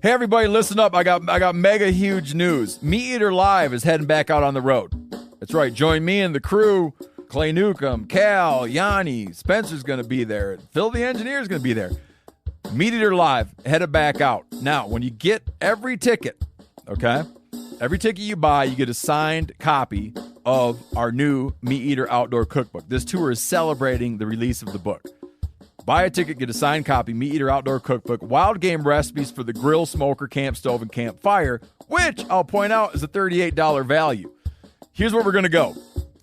Hey, everybody, listen up. I got mega huge news. Meat Eater Live is heading back out on the road. That's right. Join me and the crew. Clay Newcomb, Cal, Yanni, Spencer's going to be there. Phil the Engineer's going to be there. Meat Eater Live, headed back out. Now, when you get every ticket, okay, every ticket you buy, you get a signed copy of our new Meat Eater Outdoor Cookbook. This tour is celebrating the release of the book. Buy a ticket, get a signed copy, Meat Eater Outdoor Cookbook, wild game recipes for the grill, smoker, camp stove, and campfire, which I'll point out is a $38 value. Here's where we're going to go.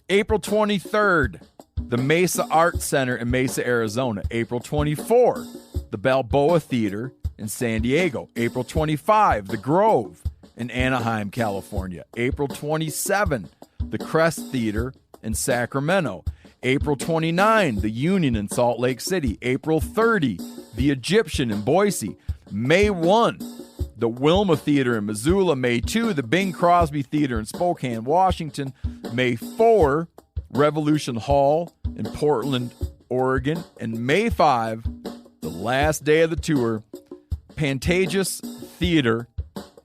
April 23rd, the Mesa Arts Center in Mesa, Arizona. April 24, the Balboa Theater in San Diego. April 25, the Grove in Anaheim, California. April 27, the Crest Theater in Sacramento. April 29, the Union in Salt Lake City. April 30, the Egyptian in Boise. May 1, the Wilma Theater in Missoula. May 2, the Bing Crosby Theater in Spokane, Washington. May 4, Revolution Hall in Portland, Oregon. And May 5, the last day of the tour, Pantages Theater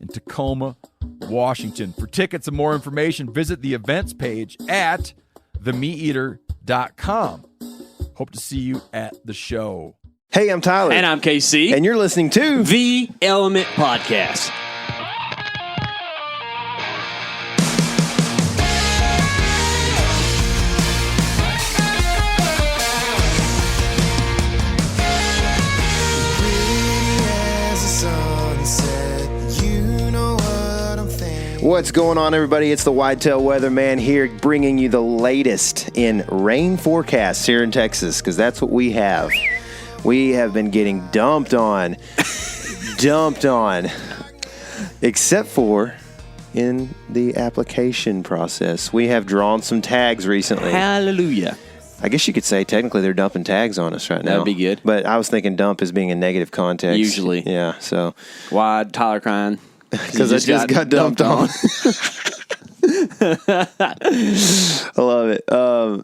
in Tacoma, Washington. For tickets and more information, visit the events page at themeateater.com. Hope to see you at the show. Hey, I'm Tyler. And I'm KC. And you're listening to The Element Podcast. What's going on, everybody? It's the Whitetail Weatherman here, bringing you the latest in rain forecasts here in Texas, because that's what we have. We have been getting dumped on, except for in the application process. We have drawn some tags recently. Hallelujah. I guess you could say technically they're dumping tags on us right now. That'd be good. But I was thinking dump as being a negative context. Usually. Yeah, so. Why Tyler crying? Because I just got dumped on. I love it.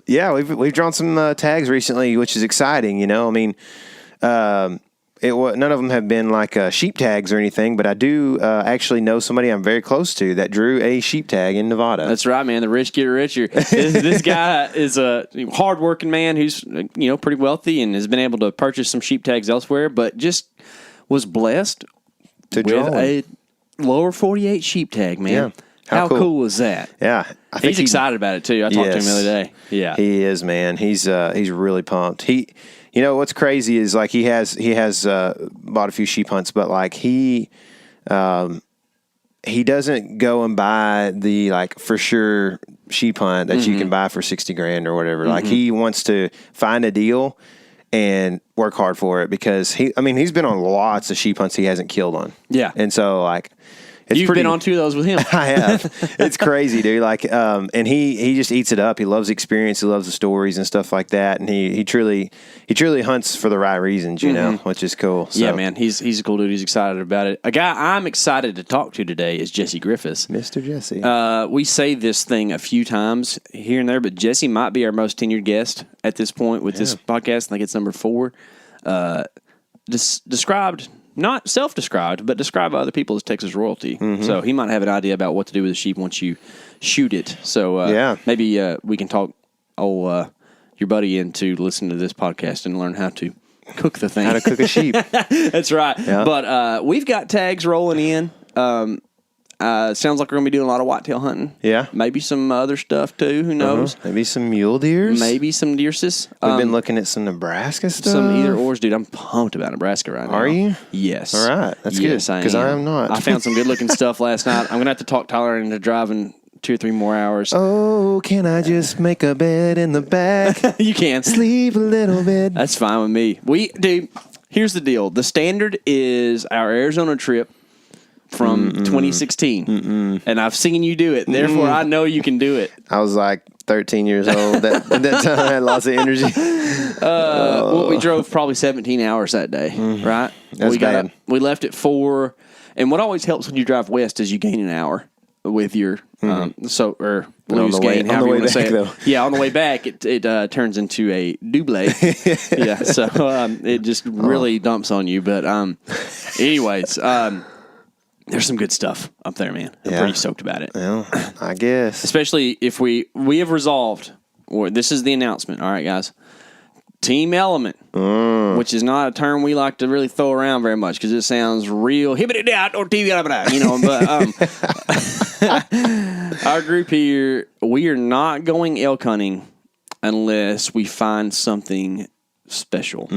Yeah, we've drawn some tags recently, which is exciting. You know, I mean, none of them have been like sheep tags or anything, but I do actually know somebody I'm very close to that drew a sheep tag in Nevada. That's right, man. The rich get richer. This guy is a hardworking man who's pretty wealthy and has been able to purchase some sheep tags elsewhere, but just was blessed to with draw a lower 48 sheep tag, man. Yeah. How cool is that? Yeah. He's excited about it, too. I talked to him the other day. Yeah. He is, man. He's really pumped. What's crazy is like he has bought a few sheep hunts, but like he doesn't go and buy the like for sure sheep hunt that you can buy for $60,000 or whatever. Like he wants to find a deal and work hard for it because he's been on lots of sheep hunts he hasn't killed on. Yeah. And so like You've been on two of those with him. I have. It's crazy, dude. Like, and he just eats it up. He loves the experience. He loves the stories and stuff like that. And he truly hunts for the right reasons, you know, which is cool. So. Yeah, man. He's a cool dude. He's excited about it. A guy I'm excited to talk to today is Jesse Griffiths. Mr. Jesse. We say this thing a few times here and there, but Jesse might be our most tenured guest at this point with this podcast. I think it's number 4. Described. Not self-described, but described by other people as Texas royalty. So he might have an idea about what to do with a sheep once you shoot it. So maybe we can talk your buddy into listening to this podcast and learn how to cook the thing. How to cook a sheep. That's right. Yeah. But we've got tags rolling in. Sounds like we're going to be doing a lot of whitetail hunting. Yeah. Maybe some other stuff, too. Who knows? Maybe some mule deers. Maybe some deerses. We've been looking at some Nebraska stuff. Some either ors, dude. I'm pumped about Nebraska right now. Are you? Yes. All right. That's good. Because I am not. I found some good-looking stuff last night. I'm going to have to talk Tyler into driving 2 or 3 more hours. Oh, can I just make a bed in the back? You can. Sleep a little bit. That's fine with me. Dude, here's the deal. The standard is our Arizona trip from 2016. And I've seen you do it. Therefore, I know you can do it. I was like 13 years old at that time. I had lots of energy. Well, we drove probably 17 hours that day, right? That's bad. We left at 4. And what always helps when you drive west is you gain an hour with your lose gain, however you want to say it. Though. Yeah, on the way back, it turns into a double. Yeah, so it just really dumps on you. But anyways, there's some good stuff up there, man. I'm pretty stoked about it. Well, I guess. Especially if we have resolved, or this is the announcement. All right, guys. Team Element, which is not a term we like to really throw around very much because it sounds real hibbity outdoor TV, but our group here, we are not going elk hunting unless we find something special.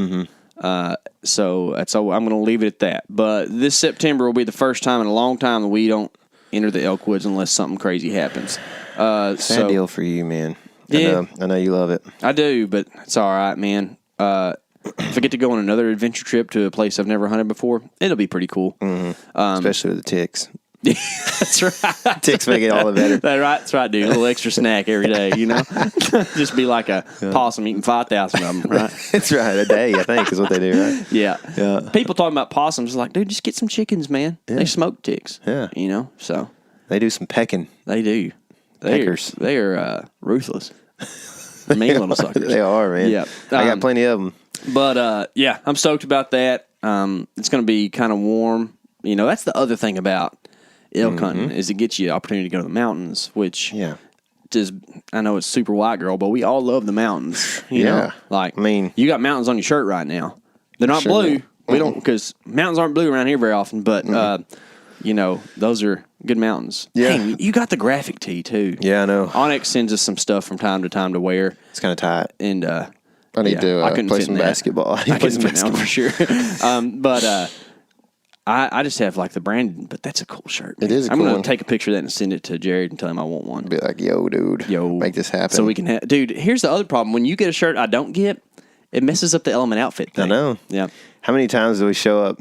So that's all, I'm going to leave it at that. But this September will be the first time in a long time that we don't enter the elk woods unless something crazy happens. Sad deal for you, man. Yeah. I know you love it. I do, but it's all right, man. If I get to go on another adventure trip to a place I've never hunted before, it'll be pretty cool. Especially with the ticks. That's right. Ticks make it all the better. That's right, dude. A little extra snack every day, Just be like a possum eating 5,000 of them, right? That's right. A day, I think, is what they do, right? Yeah. People talking about possums like, dude, just get some chickens, man. Yeah. They smoke ticks. Yeah. So. They do some pecking. They do. Peckers. They are ruthless. Mean little suckers. They are, man. Yeah. I got plenty of them. But, yeah, I'm stoked about that. It's going to be kind of warm. That's the other thing about elk hunting is it gets you the opportunity to go to the mountains, which just, I know it's super white girl, but we all love the mountains. You know? Like, you got mountains on your shirt right now. They're not blue. We don't, because mountains aren't blue around here very often, but, those are good mountains. Yeah. Hey, you got the graphic tee, too. Yeah, I know. Onyx sends us some stuff from time to time to wear. It's kind of tight. And, I need to play some basketball. I couldn't fit that for sure. But I just have like the brand, but that's a cool shirt. Man. It is a I'm cool going one. to take a picture of that and send it to Jared and tell him I want one. Be like, yo, dude. Make this happen. So we can have, dude, here's the other problem. When you get a shirt I don't get, it messes up the Element outfit thing. I know. Yeah. How many times do we show up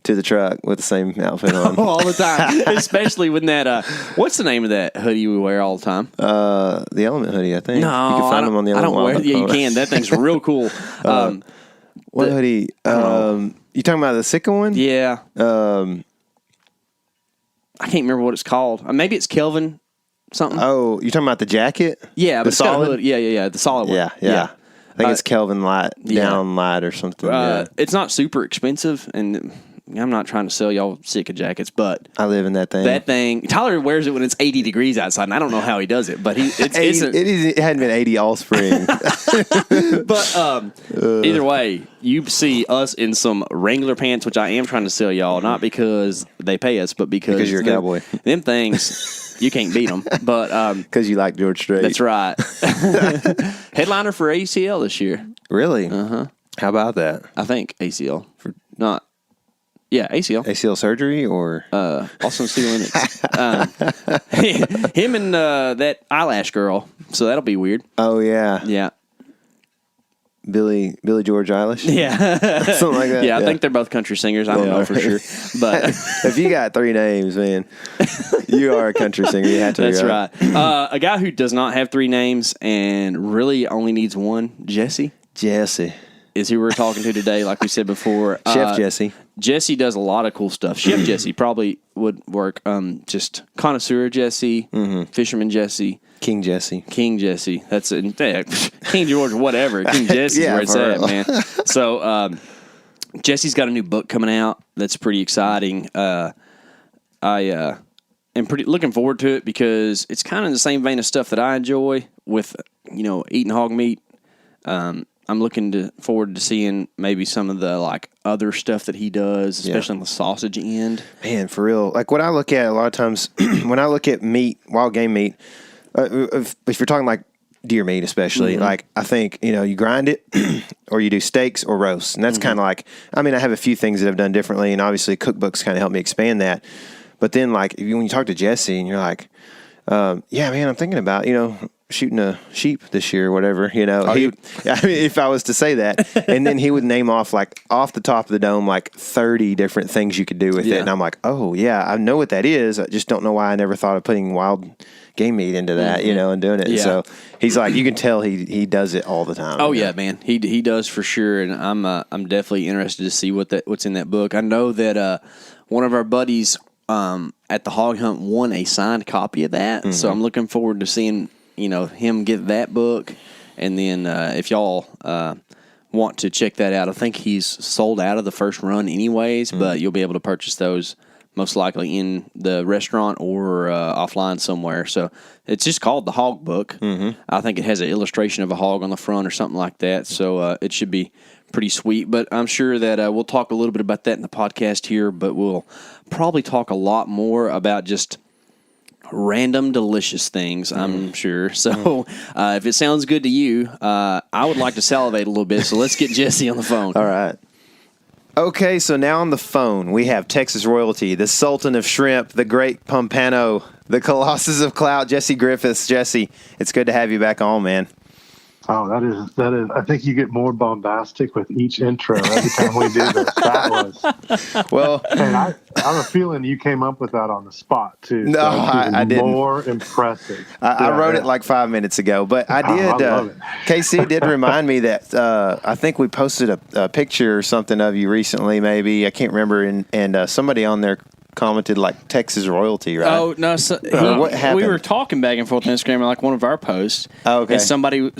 to the truck with the same outfit on? All the time. Especially when that, what's the name of that hoodie we wear all the time? The Element hoodie, I think. No, you can find them on the Element. I don't wear. Yeah, you can. That thing's real cool. What hoodie? You talking about the Sika one? Yeah. I can't remember what it's called. Maybe it's Kelvin something. Oh, you talking about the jacket? Yeah, but the solid. hood. Yeah. The solid one. Yeah. I think it's Kelvin Light, Down Light or something. It's not super expensive, and I'm not trying to sell y'all Sika jackets, but I live in that thing. That thing, Tyler wears it when it's 80 degrees outside, and I don't know how he does it, but it hadn't been 80 all spring. But either way, you see us in some Wrangler pants, which I am trying to sell y'all, not because they pay us, but because you're a cowboy. Them things. You can't beat them, but because you like George Strait. That's right. Headliner for ACL this year. Really? How about that? I think ACL ACL. ACL surgery or Austin Steele him and that eyelash girl. So that'll be weird. Oh yeah, yeah. Billy George Eilish. Yeah, something like that. Yeah, I think they're both country singers. I don't know for sure, but if you got 3 names, man, you are a country singer. You have to. That's right. A guy who does not have 3 names and really only needs one, Jesse. Is who we're talking to today, like we said before. Chef Jesse. Jesse does a lot of cool stuff. Chef Jesse probably would work. Just connoisseur Jesse, fisherman Jesse. King Jesse. That's it. King George, whatever. King Jesse's where it's at, man. So Jesse's got a new book coming out that's pretty exciting. I am pretty looking forward to it because it's kind of the same vein of stuff that I enjoy with, eating hog meat. I'm looking forward to seeing maybe some of the other stuff that he does, especially on the sausage end. Man, for real. Like what I look at a lot of times when I look at meat, wild game meat, if you're talking like deer meat especially, I think, you grind it or you do steaks or roasts. And that's kind of I have a few things that I've done differently, and obviously cookbooks kind of help me expand that. But then when you talk to Jesse and you're like, yeah, man, I'm thinking about, shooting a sheep this year or whatever, if I was to say that, and then he would name off off the top of the dome 30 different things you could do with it, and I'm like, oh yeah, I know what that is. I just don't know why I never thought of putting wild game meat into that, and doing it. Yeah. So he's you can tell he does it all the time. Oh yeah, man, he does for sure, and I'm definitely interested to see what's in that book. I know that one of our buddies at the hog hunt won a signed copy of that, so I'm looking forward to seeing him get that book. And then if y'all want to check that out, I think he's sold out of the first run anyways, but you'll be able to purchase those most likely in the restaurant or offline somewhere. So it's just called the Hog Book. Mm-hmm. I think it has an illustration of a hog on the front or something like that. So it should be pretty sweet. But I'm sure that we'll talk a little bit about that in the podcast here, but we'll probably talk a lot more about just random delicious things, I'm sure. So if it sounds good to you, I would like to salivate a little bit. So let's get Jesse on the phone. All right. Okay, so now on the phone, we have Texas royalty, the Sultan of Shrimp, the great Pompano, the Colossus of Clout, Jesse Griffiths. Jesse, it's good to have you back on, man. Oh, that is. I think you get more bombastic with each intro every time we do this. That was well, and I have a feeling you came up with that on the spot too. No, so I didn't. More impressive. I wrote it like 5 minutes ago, but I did. I love it. KC did remind me that I think we posted a picture or something of you recently. Maybe I can't remember, and somebody on there commented like Texas royalty, right? Oh no! So what happened? We were talking back and forth on Instagram, like one of our posts. Oh, okay. And somebody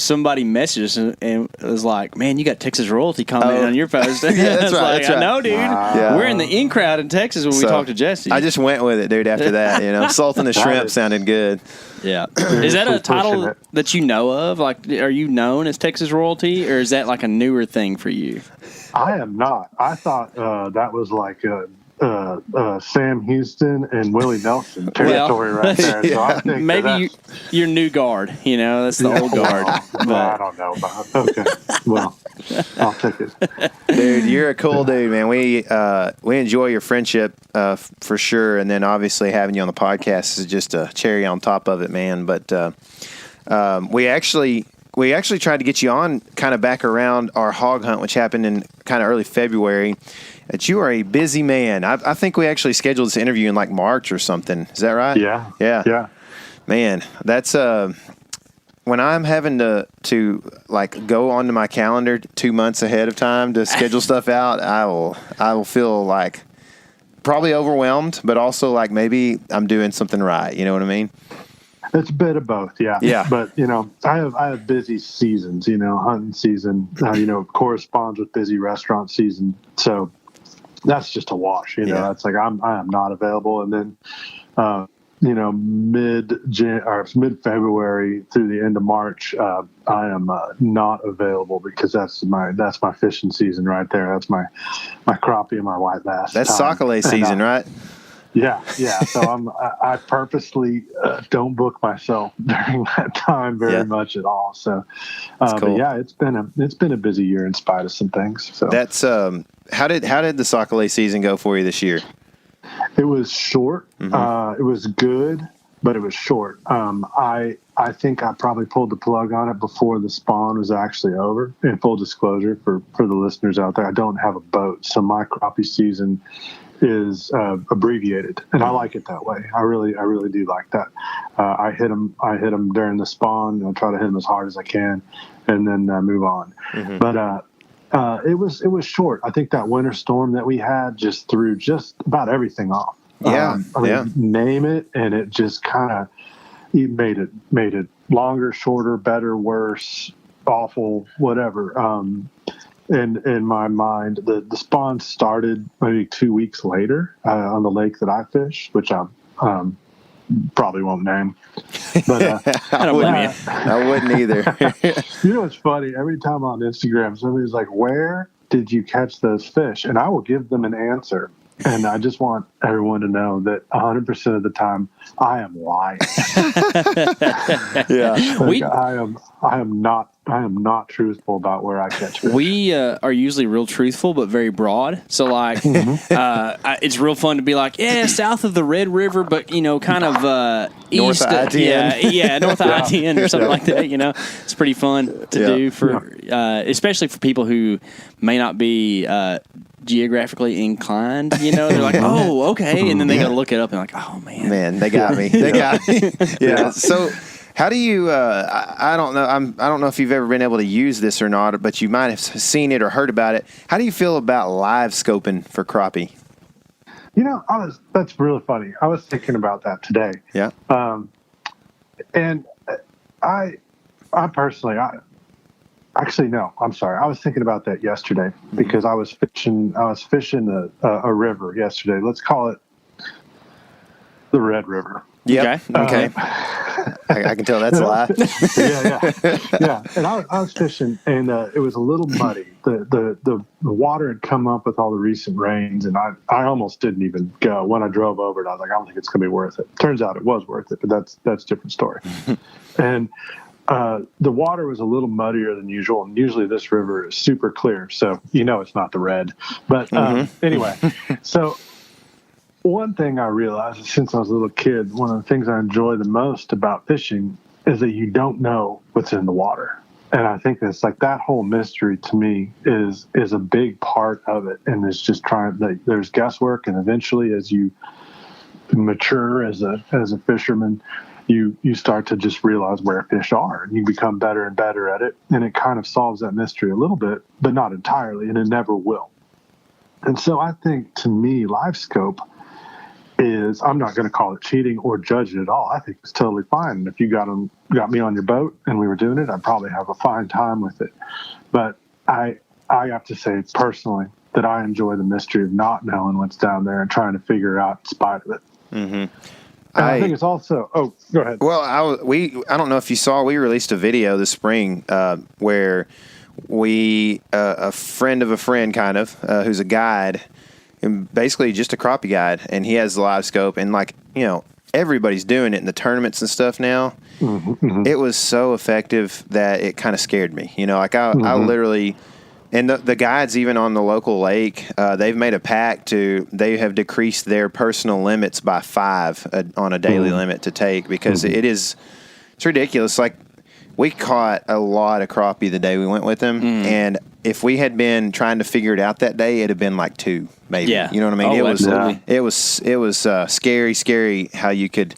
messaged us and was like, "Man, you got Texas royalty commenting on your post." Yeah, that's right. Like, that's right. I know, dude. Yeah. We're in the in crowd in Texas when we talked to Jesse. I just went with it, dude. After that, Sultan of Shrimp sounded good. Yeah. Is that a title that you know of? Like, are you known as Texas royalty, or is that like a newer thing for you? I am not. I thought that was like Sam Houston and Willie Nelson territory right there. So I think maybe you're new guard. That's the old guard. I don't know about it. Okay. Well, I'll take it. Dude, you're a cool dude, man. We enjoy your friendship for sure, and then obviously having you on the podcast is just a cherry on top of it, man. But we actually tried to get you on kind of back around our hog hunt, which happened in kind of early February. That you are a busy man. I think we actually scheduled this interview in like March or something. Is that right? Yeah. Man, that's when I'm having to like go onto my calendar 2 months ahead of time to schedule stuff out. I will feel like probably overwhelmed, but also like maybe I'm doing something right. You know what I mean? It's a bit of both, yeah. Yeah. But I have busy seasons. Hunting season, corresponds with busy restaurant season. So that's just a wash. It's like I am not available, and then mid-February through the end of March, I am not available because that's my fishing season right there. That's my crappie and my white bass. That's sockeye season, right? Yeah. So I purposely don't book myself during that time very much at all. So, cool. But yeah, it's been a busy year in spite of some things. So that's how did the sockeye season go for you this year? It was short. Mm-hmm. It was good, but it was short. I think I probably pulled the plug on it before the spawn was actually over. In full disclosure for the listeners out there, I don't have a boat, so my crappie season is abbreviated, and I like it that way. I really do like that. I hit them during the spawn. I try to hit them as hard as I can, and then move on. Mm-hmm. But it was short. I think that winter storm that we had just threw just about everything off. Yeah, name it, and it just kind of made it longer, shorter, better, worse, awful, whatever. In my mind, the spawn started maybe 2 weeks later on the lake that I fish, which I probably won't name. But I wouldn't either. It's funny. Every time on Instagram, somebody's like, "Where did you catch those fish?" And I will give them an answer. And I just want everyone to know that 100% of the time I am lying. Yeah, I am not truthful about where I catch fish. We are usually real truthful, but very broad. So like, it's real fun to be like, south of the Red River, but kind of east of I-10. North of I-10 or something like that. It's pretty fun to do for, especially for people who may not be geographically inclined. They're like, oh, okay, and then they go to look it up and like, oh man, they got me. They got me. Yeah. So. How do you? I don't know. I don't know if you've ever been able to use this or not, but you might have seen it or heard about it. How do you feel about live scoping for crappie? That's really funny. I was thinking about that today. Yeah. And I personally, actually no. I'm sorry. I was thinking about that yesterday because I was fishing a river yesterday. Let's call it the Red River. Yeah. Okay. I can tell that's a lie. Yeah. And I was fishing, and it was a little muddy. The water had come up with all the recent rains, and I almost didn't even go. When I drove over it, I was like, I don't think it's going to be worth it. Turns out it was worth it, but that's a different story. And the water was a little muddier than usual, and usually this river is super clear, so it's not the Red. But anyway, so one thing I realized since I was a little kid, one of the things I enjoy the most about fishing is that you don't know what's in the water. And I think it's like that whole mystery to me is a big part of it. And it's just there's guesswork. And eventually as you mature as a fisherman, you start to just realize where fish are, and you become better and better at it. And it kind of solves that mystery a little bit, but not entirely, and it never will. And so I think to me, live scope is, I'm not going to call it cheating or judge it at all. I think it's totally fine. And if you got me on your boat and we were doing it, I'd probably have a fine time with it. But I have to say personally that I enjoy the mystery of not knowing what's down there and trying to figure out in spite of it. Mm-hmm. I think it's also. Oh, go ahead. Well, I don't know if you saw. We released a video this spring where a friend of a friend, kind of, who's a guide. And basically just a crappie guide, and he has the live scope, and everybody's doing it in the tournaments and stuff now. Mm-hmm. It was so effective that it kind of scared me. I literally, and the guides even on the local lake, they've made a pact they have decreased their personal limits by 5 on a daily limit to take, because it's ridiculous. Like, we caught a lot of crappie the day we went with them, and if we had been trying to figure it out that day, it'd have been like 2, maybe. Yeah. You know what I mean? Oh, absolutely. It was scary how you could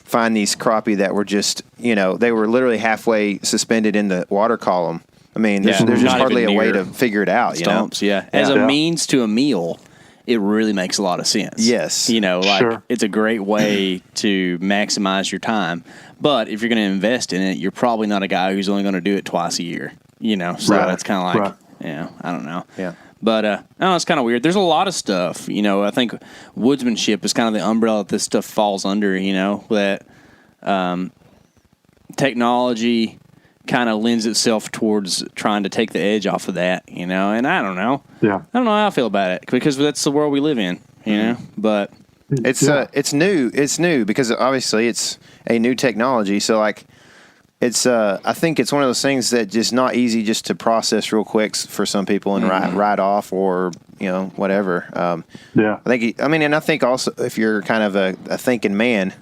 find these crappie that were just, they were literally halfway suspended in the water column. I mean, there's just hardly a way to figure it out. Stumps, As a means to a meal, it really makes a lot of sense. Yes. Sure. It's a great way to maximize your time. But if you're going to invest in it, you're probably not a guy who's only going to do it twice a year. So that's kind of like, I don't know. Yeah. But, it's kind of weird. There's a lot of stuff, I think woodsmanship is kind of the umbrella that this stuff falls under, that technology kind of lends itself towards trying to take the edge off of that, and I don't know. Yeah. I don't know how I feel about it, because that's the world we live in, but it's new. It's new because obviously it's a new technology. So I think it's one of those things that just not easy just to process real quick for some people and write off or, whatever. I think also if you're kind of a thinking man,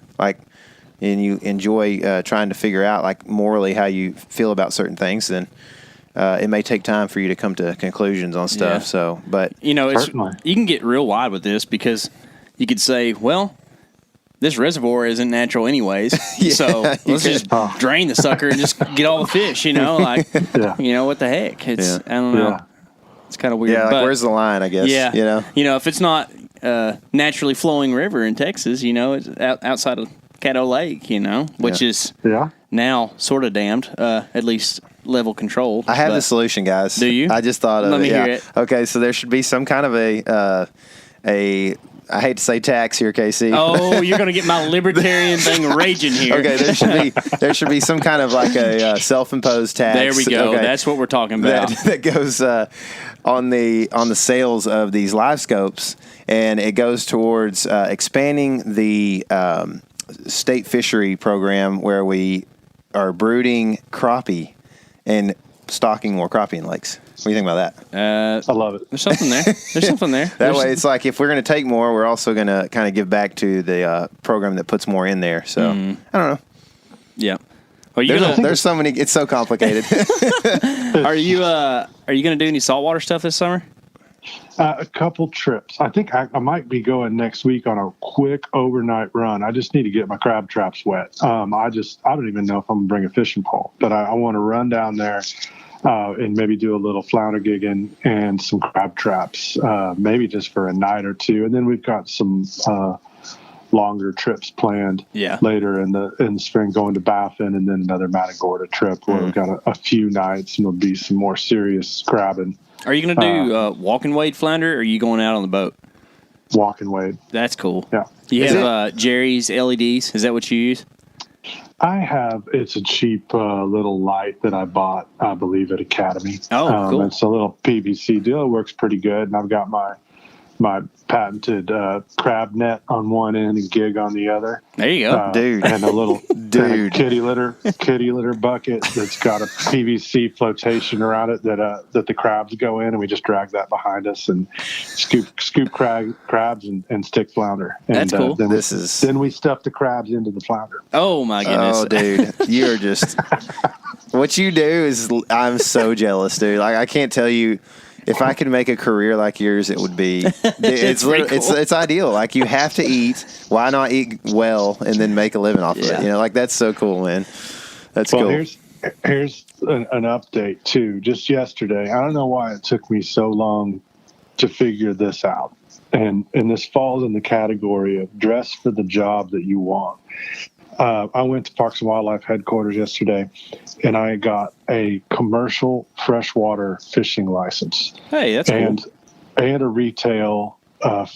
and you enjoy trying to figure out morally how you feel about certain things, then it may take time for you to come to conclusions on stuff. Yeah. So, but you can get real wide with this, because you could say, well, this reservoir isn't natural anyways, so let's just drain the sucker and just get all the fish. What the heck? It's I don't know. It's kind of weird. Yeah, but, where's the line? I guess. Yeah. If it's not naturally flowing river in Texas, it's outside of Cabo Lake, which is now sort of dammed, at least level controlled. I have the solution, guys. Do you? I just thought of Let me hear it. Okay, so there should be some kind of a I hate to say tax here, K.C. Oh, you're going to get my libertarian thing raging here. Okay, there should be some kind of a self-imposed tax. There we go. Okay, that's what we're talking about. That goes on the sales of these live scopes, and it goes towards expanding the state fishery program where we are brooding crappie and stocking more crappie in lakes. What do you think about that? I love it. There's something there. There's something there. Way, it's like if we're going to take more, we're also going to kind of give back to the program that puts more in there. So, I don't know. Yeah. There's so many. It's so complicated. Are you going to do any saltwater stuff this summer? A couple trips. I think I might be going next week on a quick overnight run. I just need to get my crab traps wet. I don't even know if I'm going to bring a fishing pole, but I want to run down there and maybe do a little flounder gigging and some crab traps, maybe just for a night or two. And then we've got some longer trips planned later in the spring, going to Baffin, and then another Matagorda trip where we've got a few nights, and there'll be some more serious crabbing. Are you going to do walk and wade flounder, or are you going out on the boat? Walk and wade. That's cool. Yeah. You have Jerry's LEDs. Is that what you use? I have. It's a cheap little light that I bought, I believe, at Academy. Oh, cool. It's a little PVC deal. It works pretty good, and I've got my patented crab net on one end and gig on the other. There you go, dude. And a little kitty litter bucket that's got a PVC flotation around it that the crabs go in, and we just drag that behind us and scoop crabs and stick flounder. And, that's cool. Then we stuff the crabs into the flounder. Oh my goodness! Oh, dude, you're just what you do is I'm so jealous, dude. Like I can't tell you. If I could make a career like yours, it would be. It's ideal. Like you have to eat. Why not eat well and then make a living off of it? You know, like that's so cool, man. That's cool. Here's an update too. Just yesterday, I don't know why it took me so long to figure this out, and this falls in the category of dress for the job that you want. I went to Parks and Wildlife headquarters yesterday, and I got a commercial freshwater fishing license. Hey, that's cool. And a retail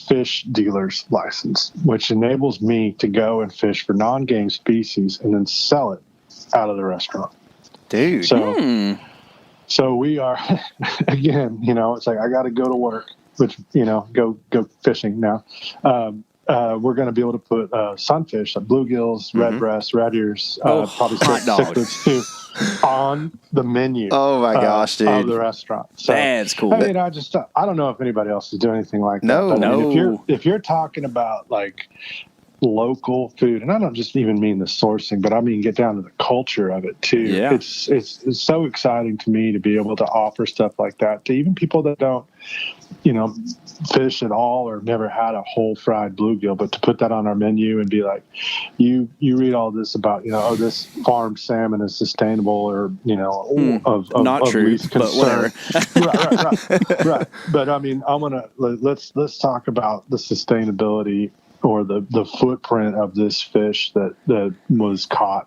fish dealer's license, which enables me to go and fish for non-game species and then sell it out of the restaurant. Dude. So we are, again, it's like I got to go to work, which, go fishing now. We're going to be able to put sunfish, like bluegills, redbreasts, red ears, probably cichlids too, on the menu. Oh my gosh, dude! Of the restaurant. So, that's cool. I mean, I don't know if anybody else is doing anything like that. No. I mean, if you're talking about like local food, and I don't just even mean the sourcing, but I mean get down to the culture of it too. Yeah. It's so exciting to me to be able to offer stuff like that to even people that don't, fish at all or never had a whole fried bluegill, but to put that on our menu and be like, you read all this about, this farmed salmon is sustainable or, of not of true, least concern. But right. But I mean, let's talk about the sustainability or the footprint of this fish that was caught,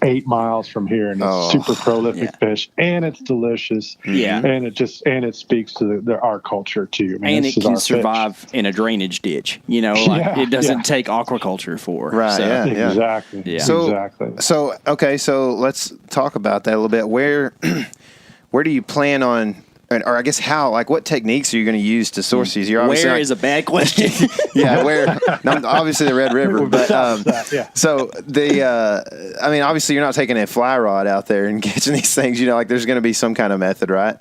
8 miles from here, and it's super prolific fish, and it's delicious. Yeah, and it speaks to our culture too. I mean, and it can survive in a drainage ditch. It doesn't take aquaculture for. Right. So. Yeah. Exactly. Yeah. Exactly. So okay. So let's talk about that a little bit. Where do you plan on? Or I guess how? Like, what techniques are you going to use to source these? Where is a bad question. Yeah, where? Obviously the Red River, but So I mean, obviously you're not taking a fly rod out there and catching these things. Like there's going to be some kind of method, right?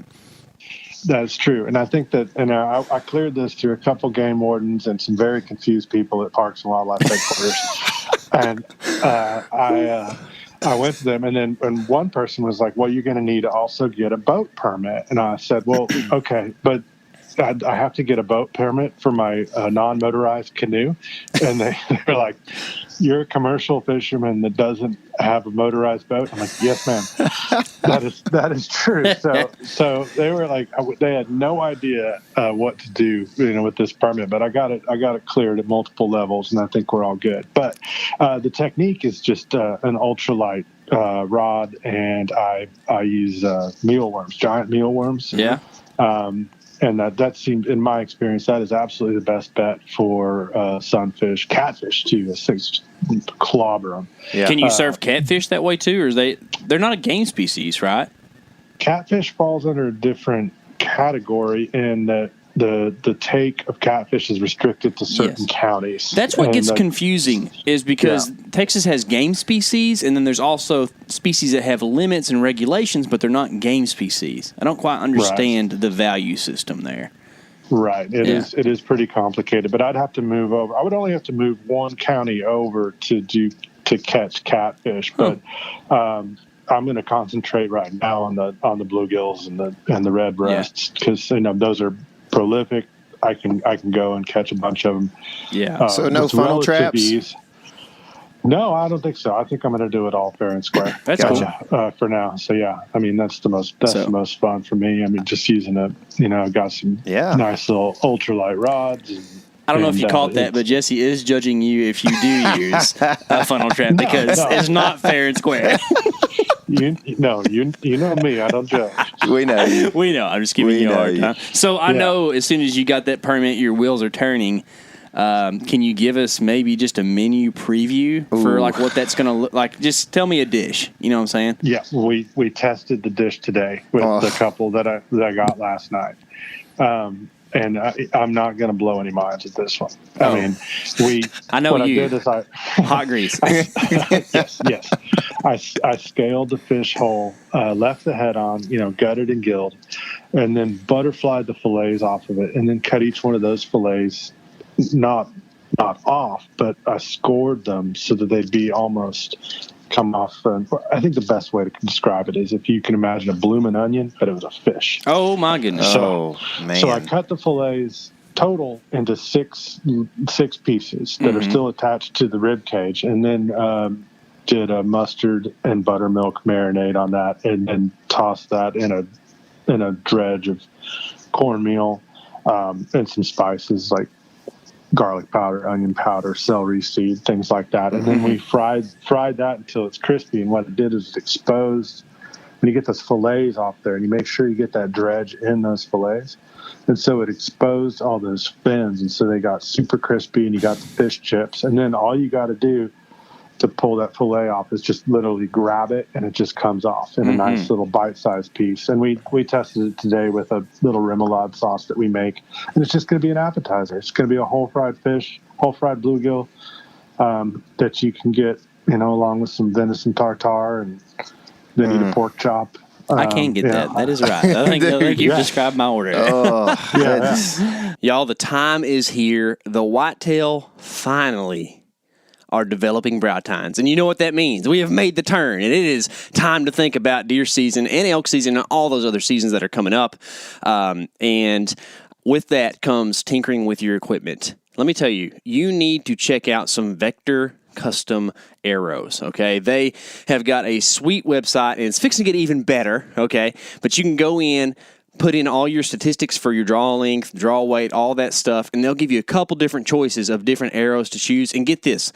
That's true, and I think that, I cleared this through a couple game wardens and some very confused people at Parks and Wildlife headquarters, and I went to them, and one person was like, well, you're going to need to also get a boat permit. And I said, well, okay, but I have to get a boat permit for my non-motorized canoe. And they were like, you're a commercial fisherman that doesn't have a motorized boat? I'm like, yes, ma'am. That is true. So they were like, they had no idea what to do, with this permit. But I got it cleared at multiple levels, and I think we're all good. But the technique is just an ultralight rod, and I use mealworms, giant mealworms. Yeah. And that seemed, in my experience, that is absolutely the best bet for sunfish, catfish too. Clobber them. Yeah. Can you serve catfish that way too, or they're not a game species, right? Catfish falls under a different category in that the take of catfish is restricted to certain counties. That's what gets confusing, is because Texas has game species, and then there's also species that have limits and regulations, but they're not game species. I don't quite understand the value system there. Right. It is pretty complicated, but I'd have to move over. I would only have to move one county over to catch catfish, but I'm going to concentrate right now on the bluegills and the redbreasts because those are prolific. I can go and catch a bunch of them. Yeah. So no funnel traps? Ease. No, I don't think so. I think I'm going to do it all fair and square. That's cool. For now. So yeah, I mean that's the most fun for me. I mean just using got some nice little ultralight rods. I don't know if you caught that, but Jesse is judging you if you do use a funnel trap because it's not fair and square. You know me. I don't judge. We know you. We know. I'm just giving you a hard time. So I know as soon as you got that permit, your wheels are turning. Can you give us maybe just a menu preview for like what that's going to look like? Just tell me a dish. You know what I'm saying? Yeah, we tested the dish today with the couple that I got last night. And I'm not going to blow any minds at this one. I mean, I know what you. I did is hot grease. Yes. I scaled the fish whole, left the head on, gutted and gilled, and then butterflied the fillets off of it, and then cut each one of those fillets not off, but I scored them so that they'd be almost come off. I think the best way to describe it is if you can imagine a bloomin' onion, but it was a fish. Oh my goodness! So I cut the fillets total into six pieces that are still attached to the rib cage, and then did a mustard and buttermilk marinade on that, and then tossed that in a dredge of cornmeal and some spices like garlic powder, onion powder, celery seed, things like that. And then we fried that until it's crispy. And what it did is it exposed, when you get those fillets off there, and you make sure you get that dredge in those fillets. And so it exposed all those fins. And so they got super crispy, and you got the fish chips. And then all you got to do to pull that fillet off is just literally grab it, and it just comes off in a nice little bite-sized piece. And we tested it today with a little remoulade sauce that we make, and it's just going to be an appetizer. It's going to be a whole fried fish, whole fried bluegill that you can get, along with some venison tartare, and then eat a pork chop. I can get that. That is right. I think you've described my order. Y'all, the time is here. The whitetail finally are developing brow tines. And you know what that means. We have made the turn, and it is time to think about deer season and elk season and all those other seasons that are coming up. And with that comes tinkering with your equipment. Let me tell you, you need to check out some Vector custom arrows, okay? They have got a sweet website, and it's fixing to get even better, okay? But you can go in, put in all your statistics for your draw length, draw weight, all that stuff, and they'll give you a couple different choices of different arrows to choose. And get this,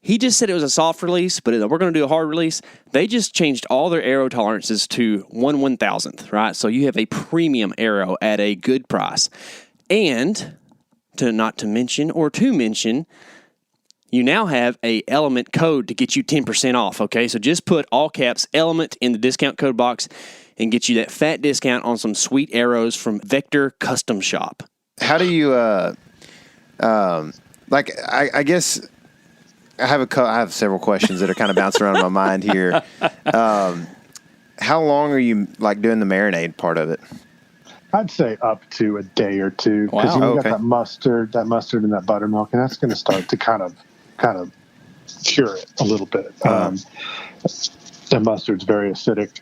he just said it was a soft release, but we're going to do a hard release. They just changed all their arrow tolerances to 1/1000th, right? So you have a premium arrow at a good price. And to mention, you now have a Element code to get you 10% off, okay? So just put all caps Element in the discount code box and get you that fat discount on some sweet arrows from Vector Custom Shop. How do you, I guess I have several questions that are kind of bouncing around in my mind here. How long are you doing the marinade part of it? I'd say up to a day or two, because you got that mustard and that buttermilk, and that's going to start to kind of cure it a little bit. The mustard's very acidic,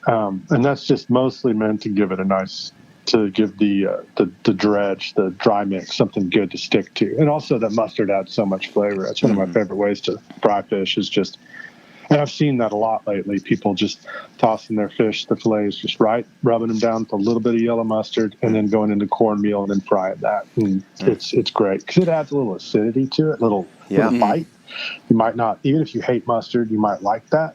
and that's just mostly meant to give it the dredge, the dry mix, something good to stick to. And also that mustard adds so much flavor. That's one of my favorite ways to fry fish is just, and I've seen that a lot lately, people just tossing their fish, the fillets just right, rubbing them down with a little bit of yellow mustard, and then going into cornmeal and then frying that. And it's great because it adds a little acidity to it, little bite. You might not, even if you hate mustard, you might like that,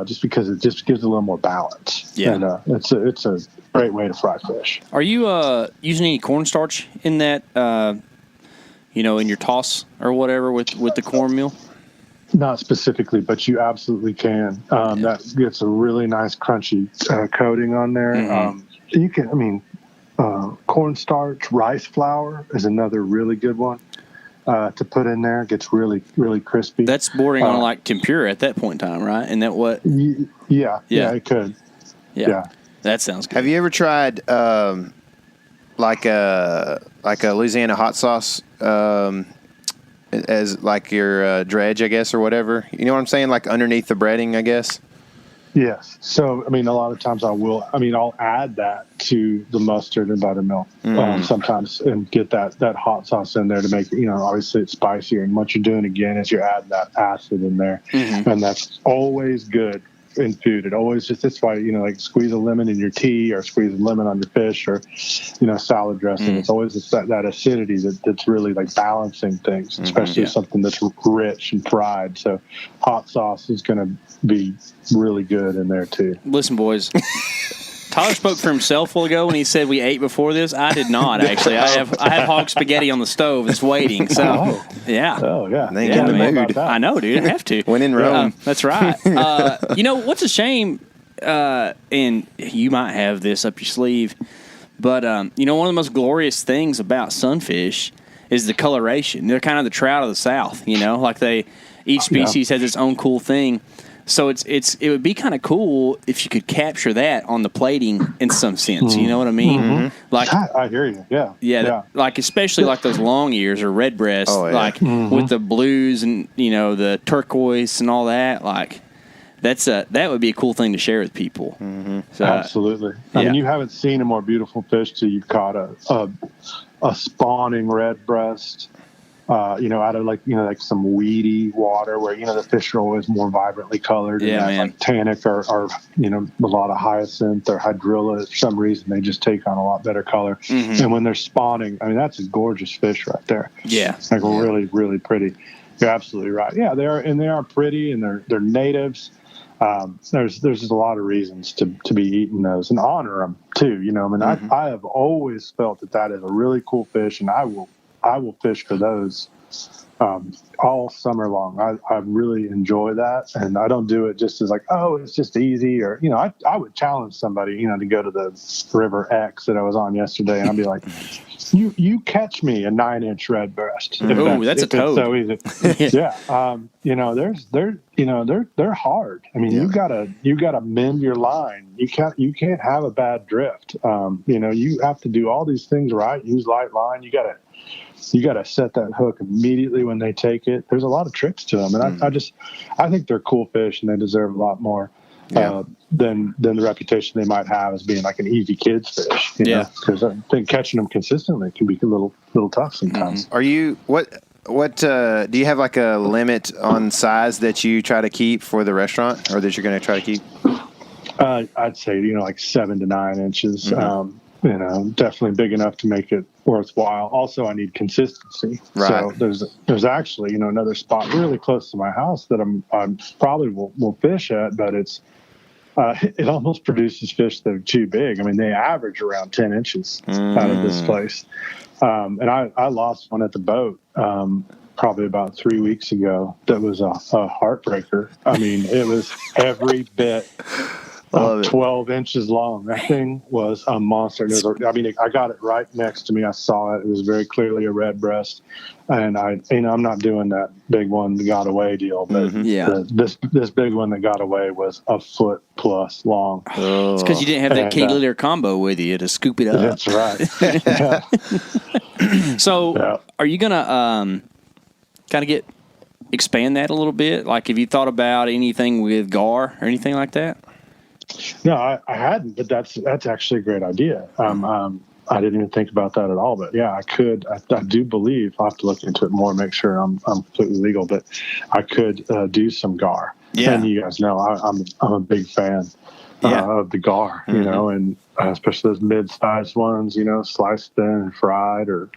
just because it just gives a little more balance. Yeah, and it's a great way to fry fish. Are you using any cornstarch in that? In your toss or whatever with the cornmeal? Not specifically, but you absolutely can. That gets a really nice crunchy coating on there. You can, cornstarch, rice flour is another really good one. To put in there, gets really, really crispy. That's bordering on like tempura at that point in time, right? And that what? Yeah, it could. Yeah, that sounds good. Have you ever tried like a Louisiana hot sauce as like your dredge, I guess, or whatever? You know what I'm saying? Like underneath the breading, I guess. Yes. So, a lot of times I'll add that to the mustard and buttermilk sometimes and get that hot sauce in there to make it, obviously it's spicier. And what you're doing again is you're adding that acid in there. And that's always good in food. It always that's why, squeeze a lemon in your tea or squeeze a lemon on your fish or, salad dressing. It's always that acidity that's really like balancing things, especially something that's rich and fried. So hot sauce is going to be really good in there too. Listen, boys, Tyler spoke for himself a while ago when he said we ate before this. I did not, actually. I have hog spaghetti on the stove that's waiting. So, yeah. Oh, yeah. They ain't in the mood. I know, dude. I have to. When in Rome. That's right. What's a shame, and you might have this up your sleeve, but, one of the most glorious things about sunfish is the coloration. They're kind of the trout of the South, each species has its own cool thing. So it would be kind of cool if you could capture that on the plating in some sense. You know what I mean? Mm-hmm. Like I hear you. Yeah. Like especially like those long ears or redbreast, with the blues and the turquoise and all that. Like that would be a cool thing to share with people. Mm-hmm. So, absolutely. I mean, you haven't seen a more beautiful fish till you've caught a spawning redbreast. Out of like some weedy water where the fish are always more vibrantly colored. Yeah, man. Like tannic or a lot of hyacinth or hydrilla. For some reason, they just take on a lot better color. Mm-hmm. And when they're spawning, I mean, that's a gorgeous fish right there. Yeah, like really, really pretty. You're absolutely right. Yeah, they are pretty, and they're natives. There's just a lot of reasons to be eating those and honor them too. I have always felt that is a really cool fish, and I will fish for those all summer long. I really enjoy that, and I don't do it just as like, oh, it's just easy, or I would challenge somebody to go to the River X that I was on yesterday, and I'd be like, you catch me a 9-inch redbreast. Oh, that's a toad. It's so easy. Yeah. They're hard. I mean, you gotta mend your line. You can't have a bad drift. You have to do all these things right. Use light line. You gotta set that hook immediately when they take it. There's a lot of tricks to them, and I think they're cool fish, and they deserve a lot more than the reputation they might have as being like an easy kids fish. Because I think catching them consistently can be a little tough sometimes. Are you what do you have like a limit on size that you try to keep for the restaurant, or that you're going to try to keep? I'd say like 7 to 9 inches. Mm-hmm. Definitely big enough to make it worthwhile. Also, I need consistency. Right. So there's actually another spot really close to my house that I'm probably will fish at, but it's it almost produces fish that are too big. I mean, they average around 10 inches out of this place. And I lost one at the boat probably about 3 weeks ago. That was a heartbreaker. I mean, it was every bit 12 inches long. That thing was a monster. I got it right next to me. I saw it. It was very clearly a redbreast. And I'm not doing that big one that got away deal, but this big one that got away was a foot plus long. Oh. It's because you didn't have that key liter combo with you to scoop it up. That's right. So, are you gonna kind of expand that a little bit? Like, have you thought about anything with gar or anything like that? No, I hadn't, but that's actually a great idea. I didn't even think about that at all, but yeah, I could. I do believe I'll have to look into it more, make sure I'm completely legal, but I could do some gar. Yeah, and you guys know I'm a big fan of the gar, and especially those mid-sized ones, sliced thin and fried, or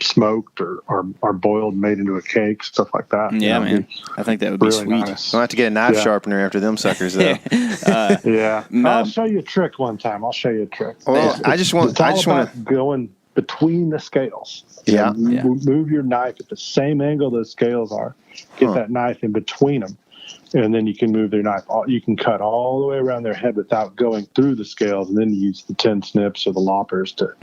smoked, or boiled, made into a cake, stuff like that. Yeah, man, I think that would be really sweet. Nice. I'll have to get a knife sharpener after them suckers, though. I'll show you a trick one time. Well, I just want to going between the scales. Move your knife at the same angle those scales are. Get that knife in between them. And then you can move their knife. You can cut all the way around their head without going through the scales, and then you use the 10 snips or the loppers to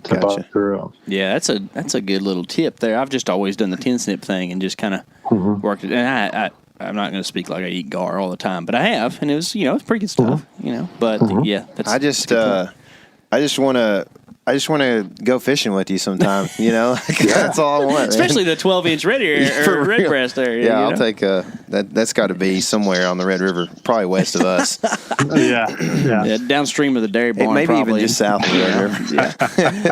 butt through them. Yeah, that's a good little tip there. I've just always done the 10 snip thing and just kind of worked it. And I'm not going to speak like I eat gar all the time, but I have, and it was it's pretty good stuff. But that's. I just want to go fishing with you sometime, That's all I want. Especially the 12-inch redbreast there. Yeah, I'll take that's got to be somewhere on the Red River, probably west of us. Yeah, downstream of the dairy barn, maybe probably. even just south of the Red River.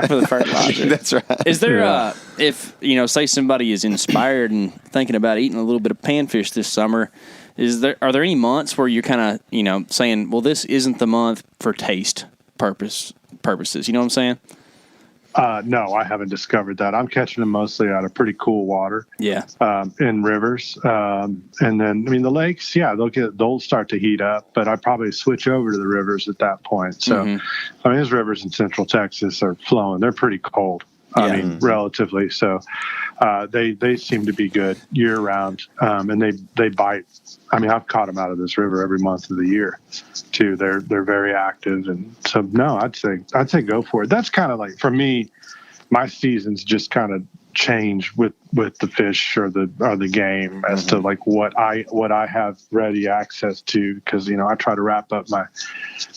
For the fertilizer. That's right. Is there if say somebody is inspired and thinking about eating a little bit of panfish this summer, are there any months where you're kind of saying, well, this isn't the month for taste purposes? You know what I'm saying? No, I haven't discovered that. I'm catching them mostly out of pretty cool water. Yeah. In rivers. And then, I mean, the lakes, yeah, they'll start to heat up, but I probably switch over to the rivers at that point. So, I mean, those rivers in Central Texas are flowing. They're pretty cold. I mean, relatively. So, they seem to be good year round. And they bite. I mean, I've caught them out of this river every month of the year too. They're very active. And so, no, I'd say go for it. That's kind of like, for me, my seasons just kind of change with the fish or the game as to like what I have ready access to, because I try to wrap up my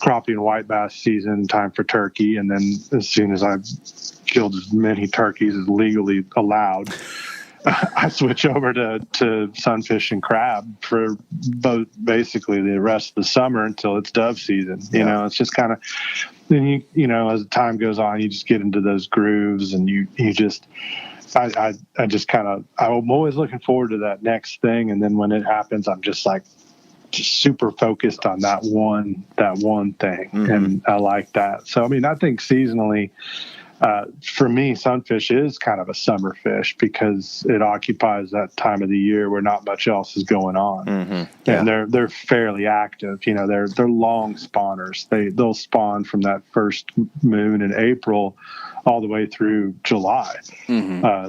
crappie and white bass season in time for turkey, and then as soon as I've killed as many turkeys as legally allowed, I switch over to sunfish and crab for both, basically the rest of the summer until it's dove season. It's just kind of, then as time goes on, you just get into those grooves, and you just, I just kind of, I'm always looking forward to that next thing. And then when it happens, I'm just like, just super focused on that one thing. And I like that. So, I mean, I think seasonally, for me, sunfish is kind of a summer fish because it occupies that time of the year where not much else is going on, and they're fairly active. They're long spawners. They'll spawn from that first moon in April all the way through July.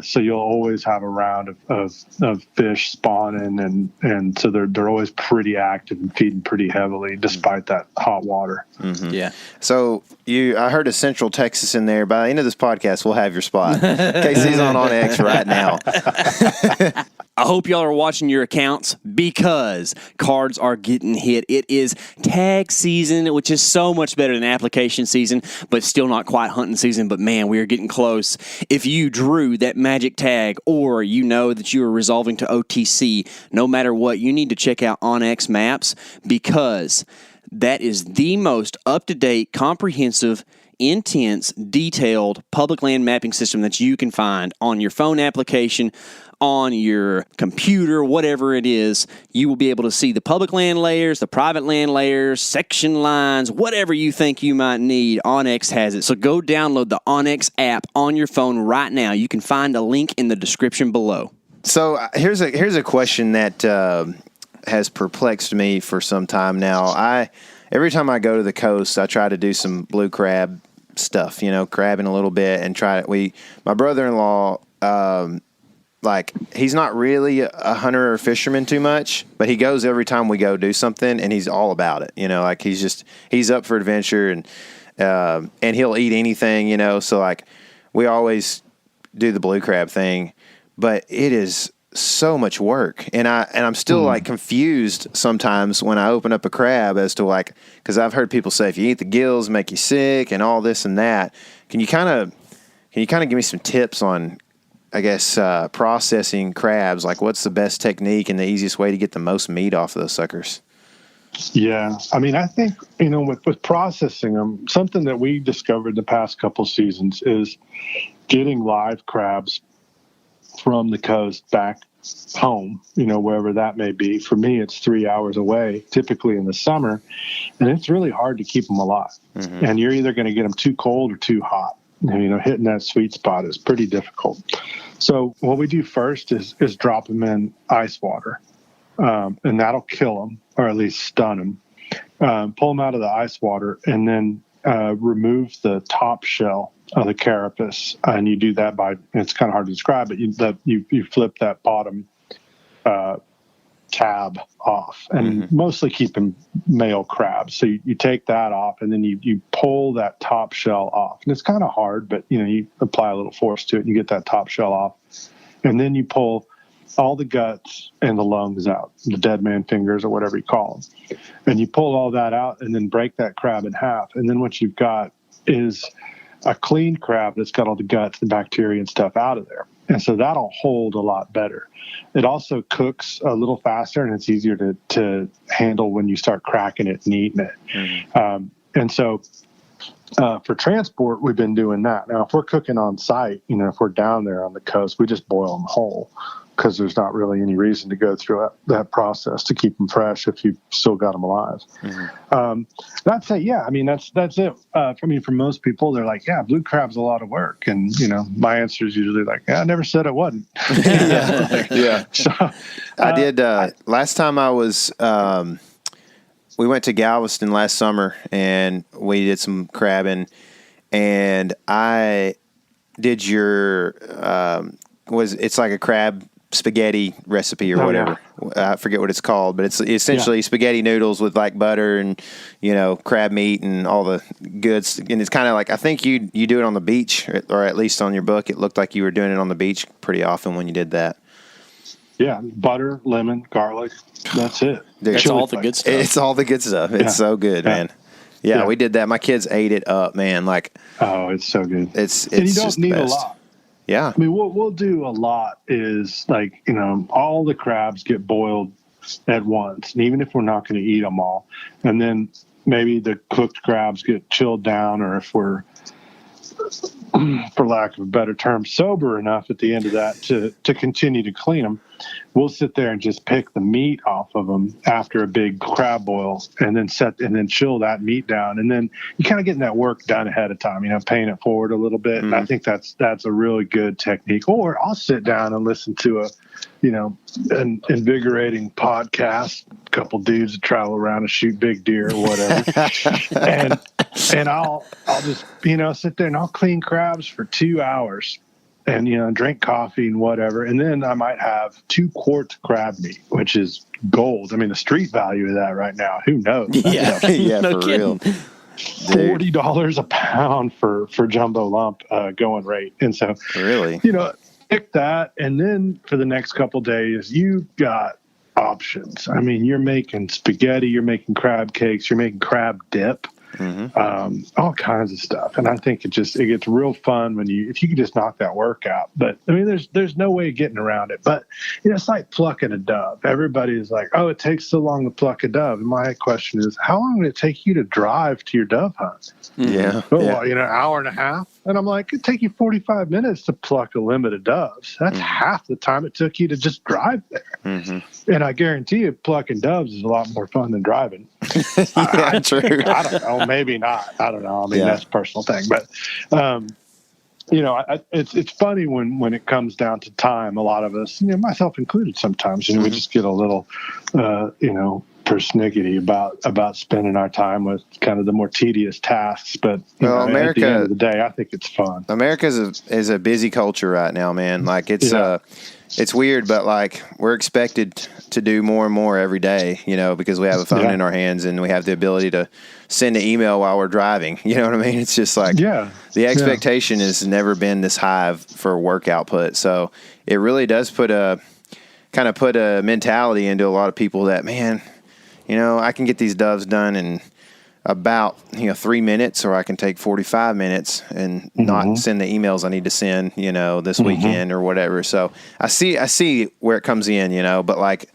So you'll always have a round of fish spawning, and so they're always pretty active and feeding pretty heavily despite that hot water. Yeah. So I heard of Central Texas in there. By the end of this podcast, we'll have your spot. KC's on X right now. I hope y'all are watching your accounts because cards are getting hit. It is tag season, which is so much better than application season, but still not quite hunting season. But man, we are getting close. If you drew that magic tag, or you know that you are resolving to OTC, no matter what, you need to check out OnX Maps, because that is the most up-to-date, comprehensive, intense, detailed public land mapping system that you can find on your phone application, on your computer, whatever it is. You will be able to see the public land layers, the private land layers, section lines, whatever you think you might need. OnX has it. So go download the OnX app on your phone right now. You can find a link in the description below. So here's a question that has perplexed me for some time now. Every time I go to the coast, I try to do some blue crab stuff, crabbing a little bit, and my brother-in-law, he's not really a hunter or fisherman too much, but he goes every time we go do something, and he's all about it. He's up for adventure, and he'll eat anything, so we always do the blue crab thing, but it is so much work, and I'm still confused sometimes when I open up a crab as to because I've heard people say if you eat the gills, make you sick, and all this and that. Can you kind of give me some tips on, I guess, processing crabs? What's the best technique and the easiest way to get the most meat off of those suckers? Yeah, I mean, I think with processing them, something that we discovered the past couple seasons is getting live crabs from the coast back home, wherever that may be. For me, it's 3 hours away, typically in the summer, and it's really hard to keep them alive. And you're either going to get them too cold or too hot. Hitting that sweet spot is pretty difficult. So what we do first is drop them in ice water, and that'll kill them, or at least stun them. Pull them out of the ice water, and then remove the top shell of the carapace, and you do that by, it's kind of hard to describe, but you flip that bottom tab off, and mostly keeping male crabs. So you take that off, and then you pull that top shell off, and it's kind of hard, but you apply a little force to it, and you get that top shell off, and then you pull all the guts and the lungs out, the dead man fingers or whatever you call them, and you pull all that out, and then break that crab in half, and then what you've got is a clean crab that's got all the guts, the bacteria and stuff out of there. And so that'll hold a lot better. It also cooks a little faster, and it's easier to handle when you start cracking it and eating it. And so for transport, we've been doing that. Now, if we're cooking on site, if we're down there on the coast, we just boil them whole. because there's not really any reason to go through that process to keep them fresh if you've still got them alive. That's it. Yeah, I mean that's it. For most people, they're like, yeah, blue crab's a lot of work, and my answer is usually like, yeah, I never said it wasn't. Yeah. So I did last time I was. We went to Galveston last summer and we did some crabbing, and I did your it's like a crab spaghetti recipe or whatever. Yeah. I forget what it's called, but it's essentially spaghetti noodles with like butter and crab meat and all the goods. And it's kind of like, I think you do it on the beach, or at least on your book it looked like you were doing it on the beach pretty often when you did that. Yeah, butter, lemon, garlic. That's it. That's all the good stuff. It's all the good stuff. It's so good, man. Yeah, we did that. My kids ate it up, man. Like, oh, it's so good. It's and you don't just need the best. a lot. Yeah. I mean, what we'll do a lot is like, all the crabs get boiled at once, and even if we're not going to eat them all, and then maybe the cooked crabs get chilled down, or if we're, for lack of a better term, sober enough at the end of that to continue to clean them, we'll sit there and just pick the meat off of them after a big crab boil, and then chill that meat down, and then you kind of getting that work done ahead of time, paying it forward a little bit. And I think that's a really good technique. Or I'll sit down and listen to an invigorating podcast, a couple dudes that travel around and shoot big deer or whatever, and I'll just sit there and I'll clean crabs for 2 hours. And, drink coffee and whatever. And then I might have 2 quarts crab meat, which is gold. I mean, the street value of that right now, who knows? Yeah, no for kidding. Real. $40 a pound for jumbo lump going rate. And so, really, pick that. And then for the next couple days, you got options. I mean, you're making spaghetti, you're making crab cakes, you're making crab dip. All kinds of stuff, and I think it gets real fun if you can just knock that work out. But I mean, there's no way of getting around it. But it's like plucking a dove. Everybody's like, "Oh, it takes so long to pluck a dove." And my question is, how long would it take you to drive to your dove hunt? Yeah, an hour and a half. And I'm like, it'd take you 45 minutes to pluck a limit of doves. That's half the time it took you to just drive there. And I guarantee you, plucking doves is a lot more fun than driving. True. I don't know. Maybe not. I don't know. I mean, that's a personal thing. But, it's funny when it comes down to time. A lot of us, myself included, sometimes, we just get a little, persnickety about spending our time with kind of the more tedious tasks. But America, at the end of the day, I think it's fun. America is a busy culture right now, man. Like it's weird, but like we're expected to do more and more every day, because we have a phone in our hands and we have the ability to send an email while we're driving. You know what I mean? It's just like the expectation has never been this high for work output. So it really does put a mentality into a lot of people that, man, I can get these doves done in about 3 minutes, or I can take 45 minutes and not send the emails I need to send this weekend or whatever. So I see where it comes in, but like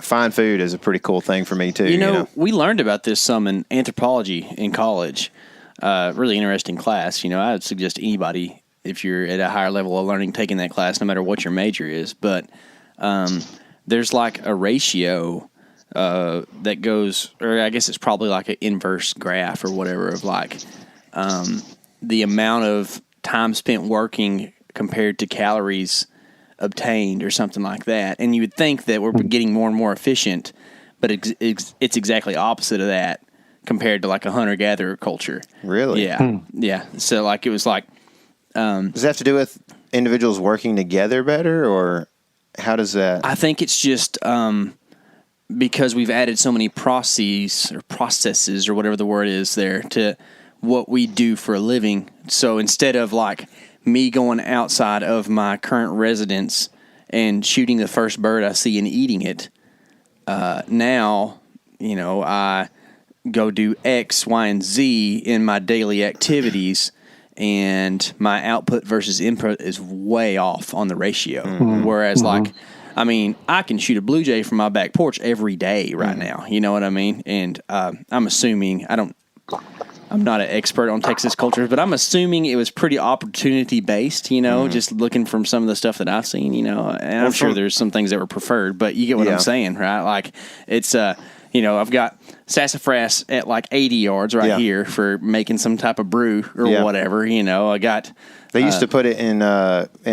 fine food is a pretty cool thing for me too. We learned about this some in anthropology in college. Really interesting class. I would suggest anybody, if you're at a higher level of learning, taking that class, no matter what your major is. But there's like a ratio that goes, or I guess it's probably like an inverse graph or whatever of like the amount of time spent working compared to calories obtained or something like that. And you would think that we're getting more and more efficient, but it's exactly opposite of that compared to like a hunter-gatherer culture. Really? Yeah. Yeah. So like it was like... does that have to do with individuals working together better, or how does that... I think it's just... because we've added so many processes or whatever the word is there to what we do for a living. So instead of like me going outside of my current residence and shooting the first bird I see and eating it, now, I go do X, Y, and Z in my daily activities, and my output versus input is way off on the ratio. Whereas like... I mean, I can shoot a blue jay from my back porch every day right now. You know what I mean? And I'm assuming I I'm not an expert on Texas culture, but I'm assuming it was pretty opportunity based, just looking from some of the stuff that I've seen, and I'm sure there's some things that were preferred, but you get what I'm saying, right? Like it's, I've got sassafras at like 80 yards here for making some type of brew or whatever, I got. They used to put it in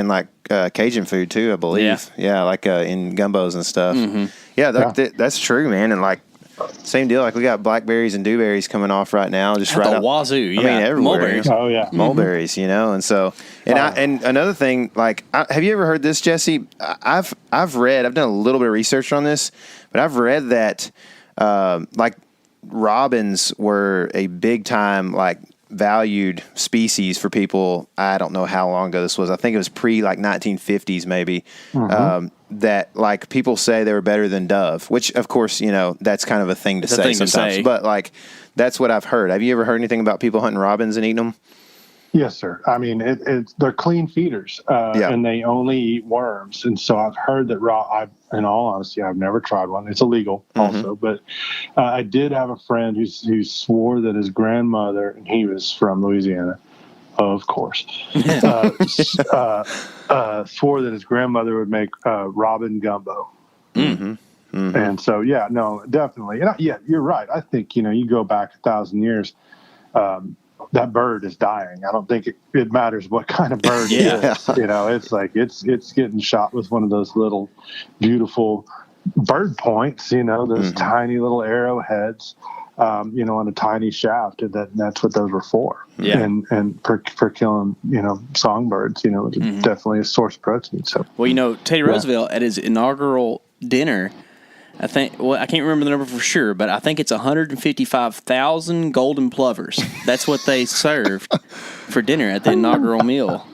like Cajun food too, I believe. Yeah, like in gumbos and stuff. Mm-hmm. Yeah, that's true, man. And like same deal. Like we got blackberries and dewberries coming off right now, just at right the wazoo. Yeah, I mean everywhere. Mulberries. Oh yeah, mulberries. And so and another thing, like have you ever heard this, Jesse? I've done a little bit of research on this, but I've read that like robins were a big time like valued species for people. I don't know how long ago this was. I think it was pre like 1950s maybe. Mm-hmm. That like people say they were better than dove, which of course that's kind of a thing to say sometimes. But like that's what I've heard. Have you ever heard anything about people hunting robins and eating them? Yes, sir. I mean, they're clean feeders, and they only eat worms. And so I've heard that in all honesty, I've never tried one. It's illegal also, but I did have a friend who swore that his grandmother, and he was from Louisiana, of course, swore that his grandmother would make robin gumbo. Mm-hmm. Mm-hmm. And so, definitely. And you're right. I think, you go back 1,000 years, that bird is dying. I don't think it matters what kind of bird it is. It's like it's getting shot with one of those little beautiful bird points, those tiny little arrowheads, on a tiny shaft. And that's what those were for. Yeah. And for killing, songbirds, it's definitely a source of protein. So, well, Teddy Roosevelt at his inaugural dinner, I can't remember the number for sure, but I think it's 155,000 golden plovers. That's what they served for dinner at the inaugural meal.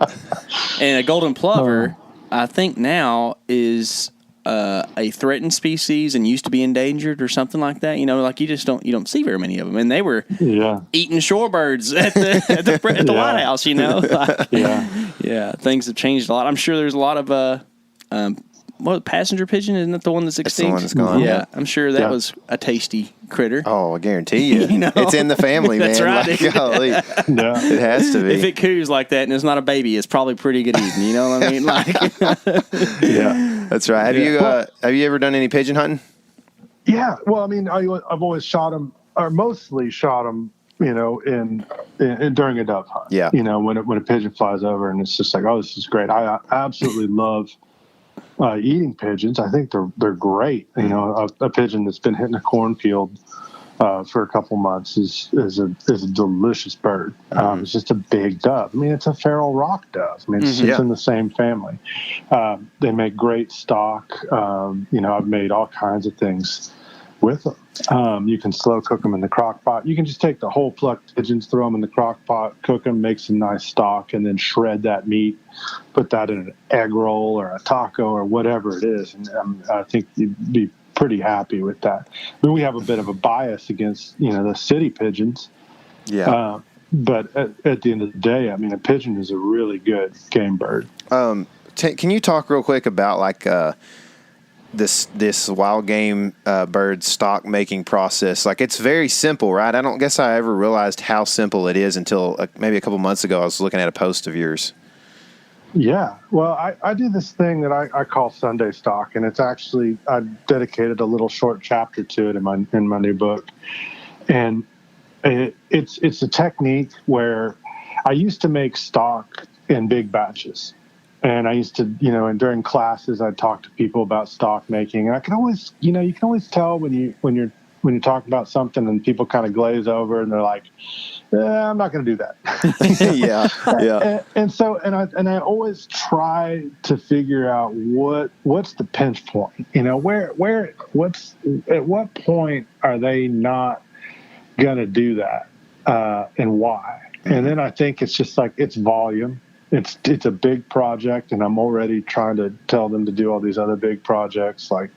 And a golden plover, I think now is a threatened species and used to be endangered or something like that. Like you don't see very many of them. And they were eating shorebirds at the White House. Things have changed a lot. I'm sure there's a lot of passenger pigeon, isn't that the one that's extinct? That's the one that's gone. Yeah, I'm sure that was a tasty critter. Oh, I guarantee you. It's in the family, man. That's right. Like, golly. It has to be. If it coos like that and it's not a baby, it's probably pretty good eating. You know what I mean? That's right. Have you ever done any pigeon hunting? Yeah. Well, I mean, I've always shot them, or mostly shot them, in during a dove hunt. Yeah. When a pigeon flies over and it's just like, oh, this is great. I absolutely love eating pigeons. I think they're great. A pigeon that's been hitting a cornfield for a couple months is a delicious bird. It's just a big dove. I mean, it's a feral rock dove. I mean, it's in the same family. They make great stock. I've made all kinds of things with them. You can slow cook them in the crock pot. You can just take the whole plucked pigeons, throw them in the crock pot, cook them, make some nice stock, and then shred that meat, put that in an egg roll or a taco or whatever it is. And I think you'd be pretty happy with that. I mean, we have a bit of a bias against, the city pigeons. Yeah. But at the end of the day, I mean, a pigeon is a really good game bird. Can you talk real quick about like this wild game bird stock making process? Like, it's very simple, right? I don't guess I ever realized how simple it is until maybe a couple months ago. I was looking at a post of yours. Yeah, well, I do this thing that I call Sunday stock, and it's actually, I dedicated a little short chapter to it in my new book, and it's a technique where I used to make stock in big batches. And I used to, and during classes, I'd talk to people about stock making. And I can always, you can always tell when you talk about something and people kind of glaze over and they're like, I'm not going to do that. Yeah. And I always try to figure out what's the pinch point. At what point are they not going to do that, and why? And then I think it's just like it's volume. It's a big project, and I'm already trying to tell them to do all these other big projects, like,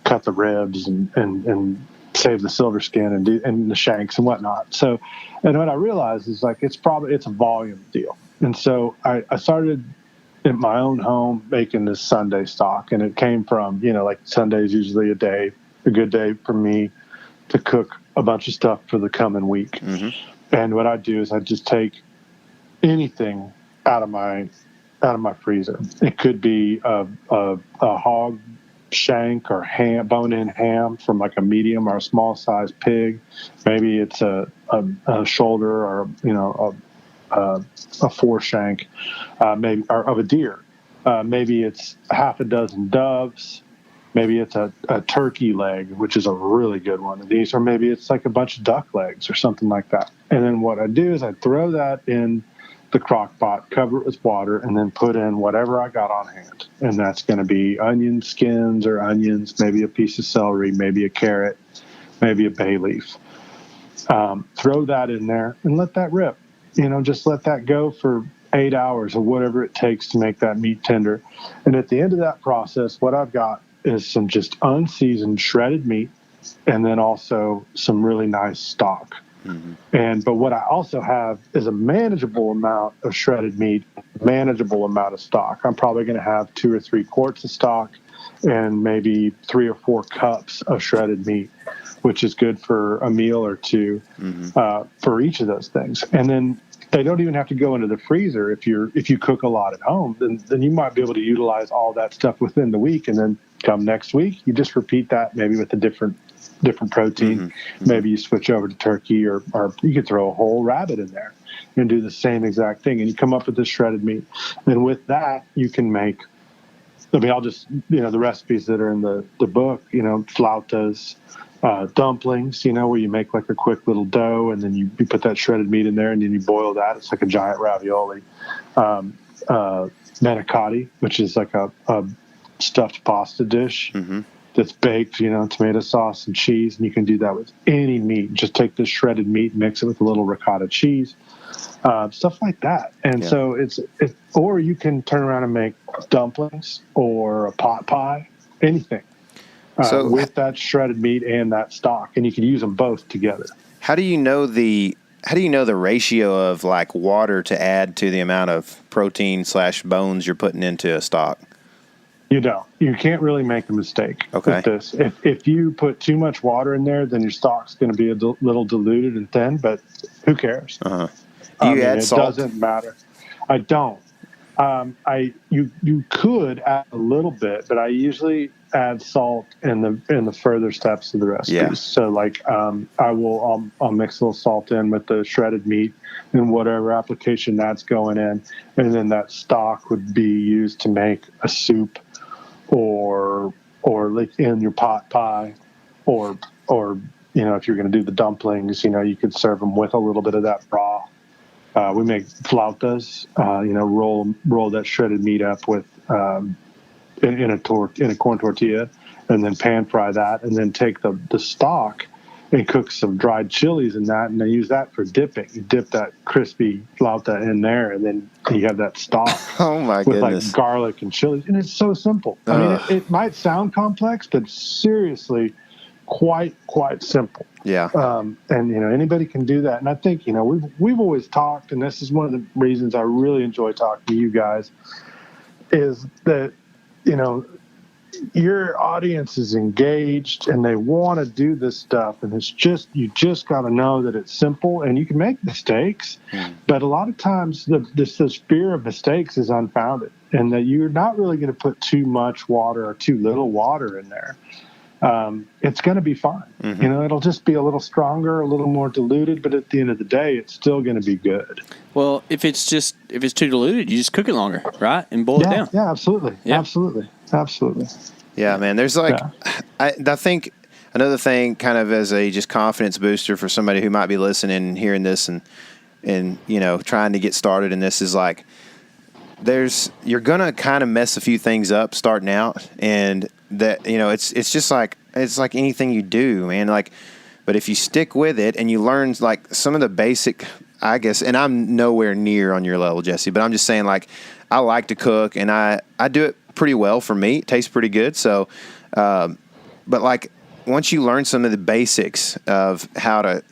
cut the ribs and save the silver skin and the shanks and whatnot. So, and what I realized is like it's a volume deal, and so I started at my own home making this Sunday stock, and it came from like Sunday's usually a good day for me to cook a bunch of stuff for the coming week. Mm-hmm. And what I do is I just take anything out of my freezer. It could be a hog shank or bone-in ham from like a medium or a small size pig. Maybe it's a shoulder or a foreshank, maybe or of a deer. Maybe it's half a dozen doves. Maybe it's a turkey leg, which is a really good one of these, or maybe it's like a bunch of duck legs or something like that. And then what I do is I throw that in the crock pot, cover it with water, and then put in whatever I got on hand. And that's going to be onion skins or onions, maybe a piece of celery, maybe a carrot, maybe a bay leaf. Throw that in there and let that rip. Just let that go for 8 hours or whatever it takes to make that meat tender. And at the end of that process, what I've got is some just unseasoned shredded meat and then also some really nice stock. Mm-hmm. But what I also have is a manageable amount of shredded meat, manageable amount of stock. I'm probably going to have 2 or 3 quarts of stock and maybe 3 or 4 cups of shredded meat, which is good for a meal or two, mm-hmm. For each of those things. And then they don't even have to go into the freezer. If you cook a lot at home, then you might be able to utilize all that stuff within the week. And then come next week, you just repeat that maybe with a different protein. Mm-hmm. Maybe you switch over to turkey or you could throw a whole rabbit in there and do the same exact thing. And you come up with this shredded meat. And with that, you can make, I'll just, the recipes that are in the book, flautas, dumplings, where you make like a quick little dough and then you put that shredded meat in there and then you boil that. It's like a giant ravioli. Manicotti, which is like a stuffed pasta dish. Mm-hmm. That's baked, tomato sauce and cheese, and you can do that with any meat. Just take this shredded meat, mix it with a little ricotta cheese, stuff like that. And so it's or you can turn around and make dumplings or a pot pie, anything, with that shredded meat and that stock, and you can use them both together. How do you know the ratio of like water to add to the amount of protein / bones you're putting into a stock? You don't. You can't really make a mistake with this. If you put too much water in there, then your stock's going to be a little diluted and thin, but who cares? Uh-huh. Do you add salt? It doesn't matter. I don't. You could add a little bit, but I usually add salt in the further steps of the recipes. Yeah. So like I'll mix a little salt in with the shredded meat and whatever application that's going in, and then that stock would be used to make a soup or like in your pot pie or if you're going to do the dumplings, you could serve them with a little bit of that broth. We make flautas, roll that shredded meat up with in a corn tortilla, and then pan fry that, and then take the stock and cook some dried chilies in that, and then use that for dipping. You dip that crispy flauta in there, and then you have that stock. Oh my goodness! With like garlic and chilies, and it's so simple. I mean, it might sound complex, but seriously, quite simple. Yeah. And anybody can do that. And I think we've always talked, and this is one of the reasons I really enjoy talking to you guys, is that your audience is engaged and they want to do this stuff, and it's just you just got to know that it's simple and you can make mistakes, but a lot of times this fear of mistakes is unfounded, and that you're not really going to put too much water or too little water in there. It's going to be fine. Mm-hmm. It'll just be a little stronger, a little more diluted, but at the end of the day, it's still going to be good. Well, if it's too diluted, you just cook it longer, right? And boil it down. Yeah, absolutely. Yeah. Absolutely. Yeah, man. There's I think another thing kind of as a just confidence booster for somebody who might be listening and hearing this and trying to get started in this is like, you're going to kind of mess a few things up starting out, and that, it's just like, it's like anything you do, man. Like, but if you stick with it and you learn like some of the basic, I guess, and I'm nowhere near on your level, Jesse, but I'm just saying, like, I like to cook and I do it pretty well for me. It tastes pretty good. So, but like once you learn some of the basics of how to,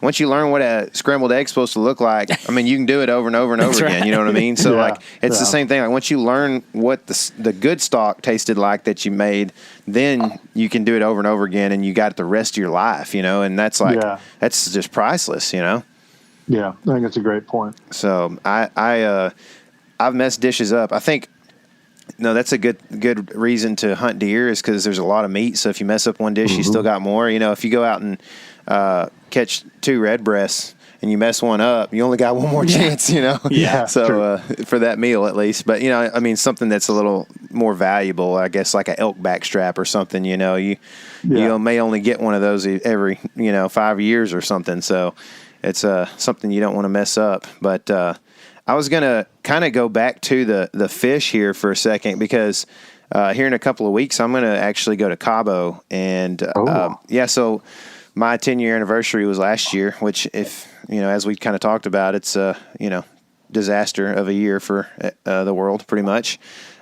once you learn what a scrambled egg's supposed to look like, I mean, you can do it over and over and over again. You know what I mean? So like, it's the same thing. Like once you learn what the good stock tasted like that you made, then you can do it over and over again, and you got it the rest of your life. You know, and that's like that's just priceless. You know? Yeah, I think that's a great point. So I've messed dishes up. I think. No, that's a good reason to hunt deer is because there's a lot of meat. So if you mess up one dish, you still got more. You know, if you go out and catch 2 redbreasts and you mess one up, you only got one more chance. You know, So for that meal at least. But you know, I mean, something that's a little more valuable, I guess, like an elk backstrap or something. You know, you may only get one of those every 5 years or something. So it's something you don't want to mess up. But I was going to kind of go back to the fish here for a second because here in a couple of weeks, I'm going to actually go to Cabo. And, so my 10-year anniversary was last year, which if, as we kind of talked about, it's disaster of a year for the world pretty much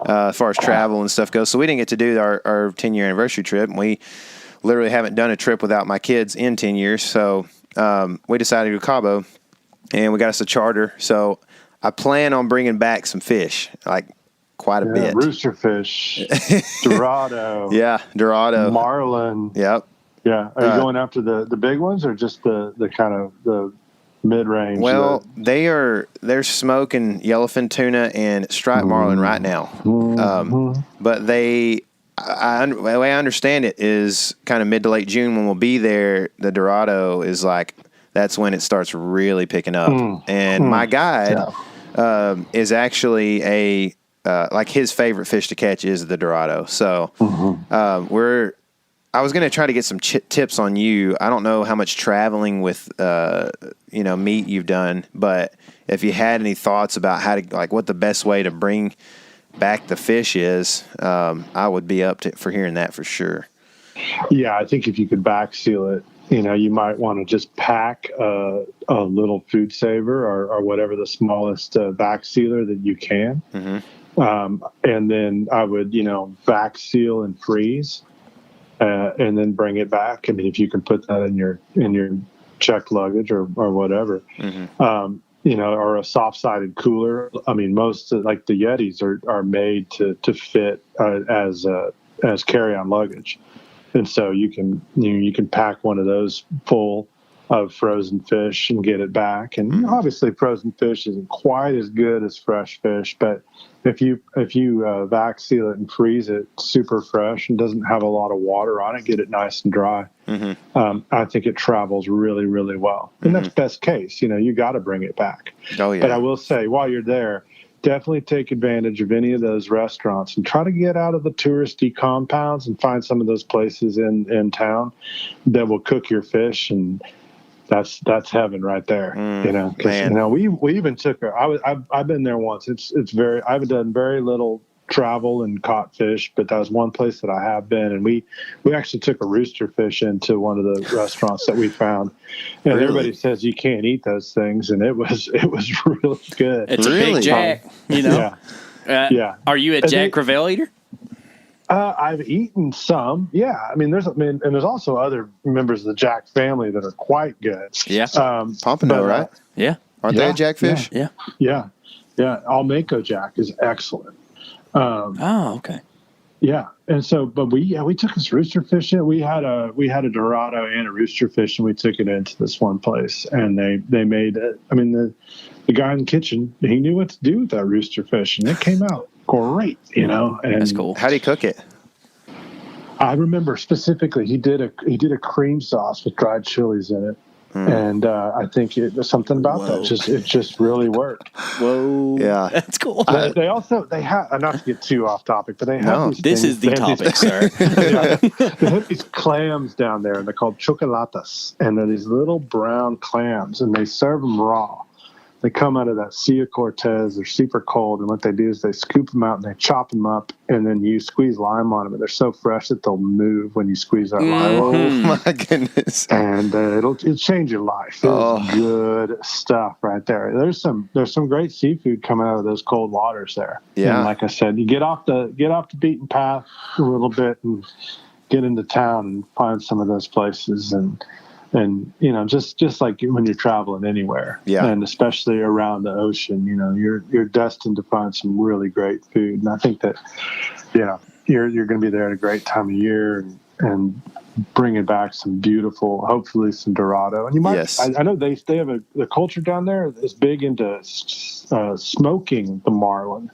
as far as travel and stuff goes. So we didn't get to do our 10-year anniversary trip. And we literally haven't done a trip without my kids in 10 years. So we decided to go to Cabo, and we got us a charter. So I plan on bringing back some fish, like quite a bit. Roosterfish, Dorado. Dorado. Marlin. Yep. Yeah. Are you going after the big ones or just the kind of the mid-range? Well, they're smoking yellowfin tuna and striped marlin right now. But the way I understand it is kind of mid to late June when we'll be there. The Dorado is like, that's when it starts really picking up. And my guide is actually like his favorite fish to catch is the Dorado. So I was going to try to get some tips on you. I don't know how much traveling with meat you've done, but if you had any thoughts about how to, like, what the best way to bring back the fish is, I would be up for hearing that for sure. Yeah, I think if you could back seal it, you might want to just pack a little food saver or whatever the smallest vac sealer that you can. And then I would, vac seal and freeze and then bring it back. I mean, if you can put that in your checked luggage or whatever, or a soft-sided cooler. I mean, most like the Yetis are made to fit as carry-on luggage. And so you can pack one of those full of frozen fish and get it back. And obviously frozen fish isn't quite as good as fresh fish, but if you vac seal it and freeze it super fresh and doesn't have a lot of water on it, get it nice and dry, I think it travels really, really well. And that's best case. You got to bring it back. Oh, yeah. But I will say, while you're there, definitely take advantage of any of those restaurants and try to get out of the touristy compounds and find some of those places in town that will cook your fish, and that's heaven right there. Because we even took I've been there once. I've done very little travel and caught fish, but that was one place that I have been, and we actually took a rooster fish into one of the restaurants that we found, and everybody says you can't eat those things, and it was really good. It's a big jack, Yeah. Are you a Jack Crevalle eater? I've eaten some. Yeah, and there's also other members of the Jack family that are quite good. Yeah, Pompano, right? Yeah, aren't they a jackfish? Yeah. Almaco Jack is excellent. Okay. Yeah, and so, but we took this rooster fish in. We had a Dorado and a rooster fish, and we took it into this one place, and they made it. I mean, the guy in the kitchen, he knew what to do with that rooster fish, and it came out great. And that's cool. How do you cook it? I remember specifically he did a cream sauce with dried chilies in it. And I think there's something about that. It just really worked. Whoa. Yeah. That's cool. They have, not to get too off topic, but they have this is the topic, sir. They have these clams down there, and they're called chocolatas. And they're these little brown clams, and they serve them raw. They come out of that Sea of Cortez. They're super cold, and what they do is they scoop them out and they chop them up, and then you squeeze lime on them, and they're so fresh that they'll move when you squeeze that lime. Oh my goodness! And it'll change your life. It's good stuff right there. There's some great seafood coming out of those cold waters there. Yeah, and like I said, you get off the beaten path a little bit and get into town and find some of those places, and And, just like when you're traveling anywhere, and especially around the ocean, you're destined to find some really great food. And I think that, you're going to be there at a great time of year and bringing back some beautiful, hopefully some Dorado. And you might, I know they have the culture down there is big into smoking the marlin.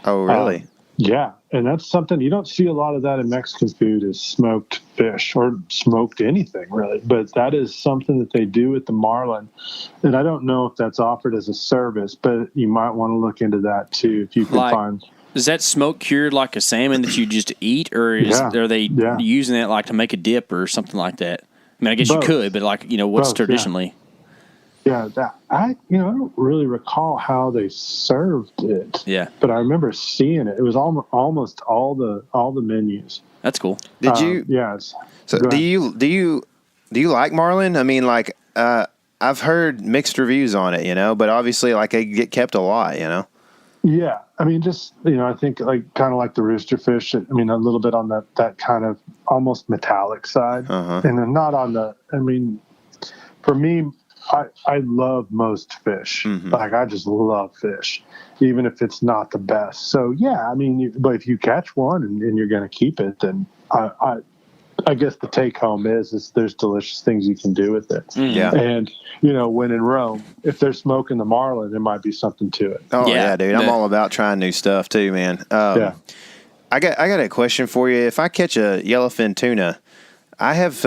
Oh, really? Yeah, and that's something you don't see a lot of that in Mexican food is smoked fish or smoked anything really. But that is something that they do with the marlin, and I don't know if that's offered as a service, but you might want to look into that too if you can find. Is that smoke cured like a salmon that you just eat, or are they using that like to make a dip or something like that? I mean, I guess you could, but what's traditionally? Yeah, I don't really recall how they served it. Yeah, but I remember seeing it. It was almost all the menus. That's cool. Did you? So do you like marlin? I mean, like I've heard mixed reviews on it, but obviously like they get kept a lot, Yeah, I mean, just I think like kind of like the rooster fish. I mean, a little bit on that kind of almost metallic side, and then not on the. I mean, for me. I love most fish. Like I just love fish, even if it's not the best. So yeah, I mean, but if you catch one and you're going to keep it, then I guess the take home is there's delicious things you can do with it. Yeah. And when in Rome, if they're smoking the marlin, there might be something to it. Oh yeah, dude, I'm all about trying new stuff too, man. I got a question for you. If I catch a yellowfin tuna. I've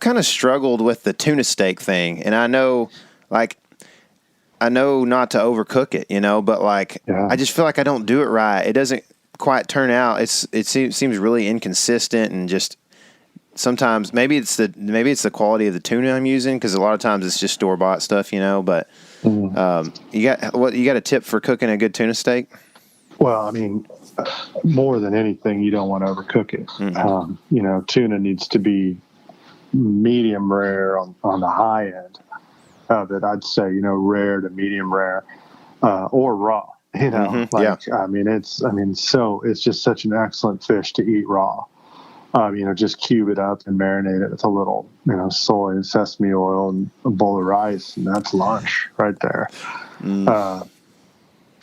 kind of struggled with the tuna steak thing, and I know not to overcook it, but I just feel like I don't do it right. It doesn't quite turn out. It seems really inconsistent, and just sometimes maybe it's the quality of the tuna I'm using, because a lot of times it's just store bought stuff, But you got a tip for cooking a good tuna steak? Well, I mean, more than anything, you don't want to overcook it. Tuna needs to be medium rare on the high end of it. I'd say, rare to medium rare, or raw. I mean, it's just such an excellent fish to eat raw. Just cube it up and marinate it with a little, soy and sesame oil and a bowl of rice, and that's lunch right there.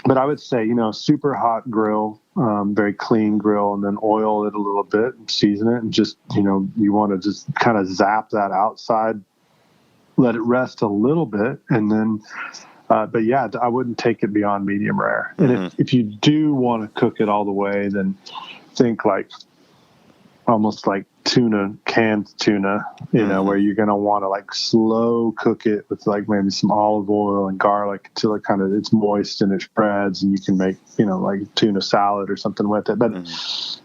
But I would say, super hot grill, very clean grill, and then oil it a little bit and season it. And just, you want to just kind of zap that outside, let it rest a little bit. And then, but yeah, I wouldn't take it beyond medium rare. And if you do want to cook it all the way, then think almost like canned tuna, where you're going to want to slow cook it with maybe some olive oil and garlic until it's moist and it spreads, and you can make, tuna salad or something with it. But,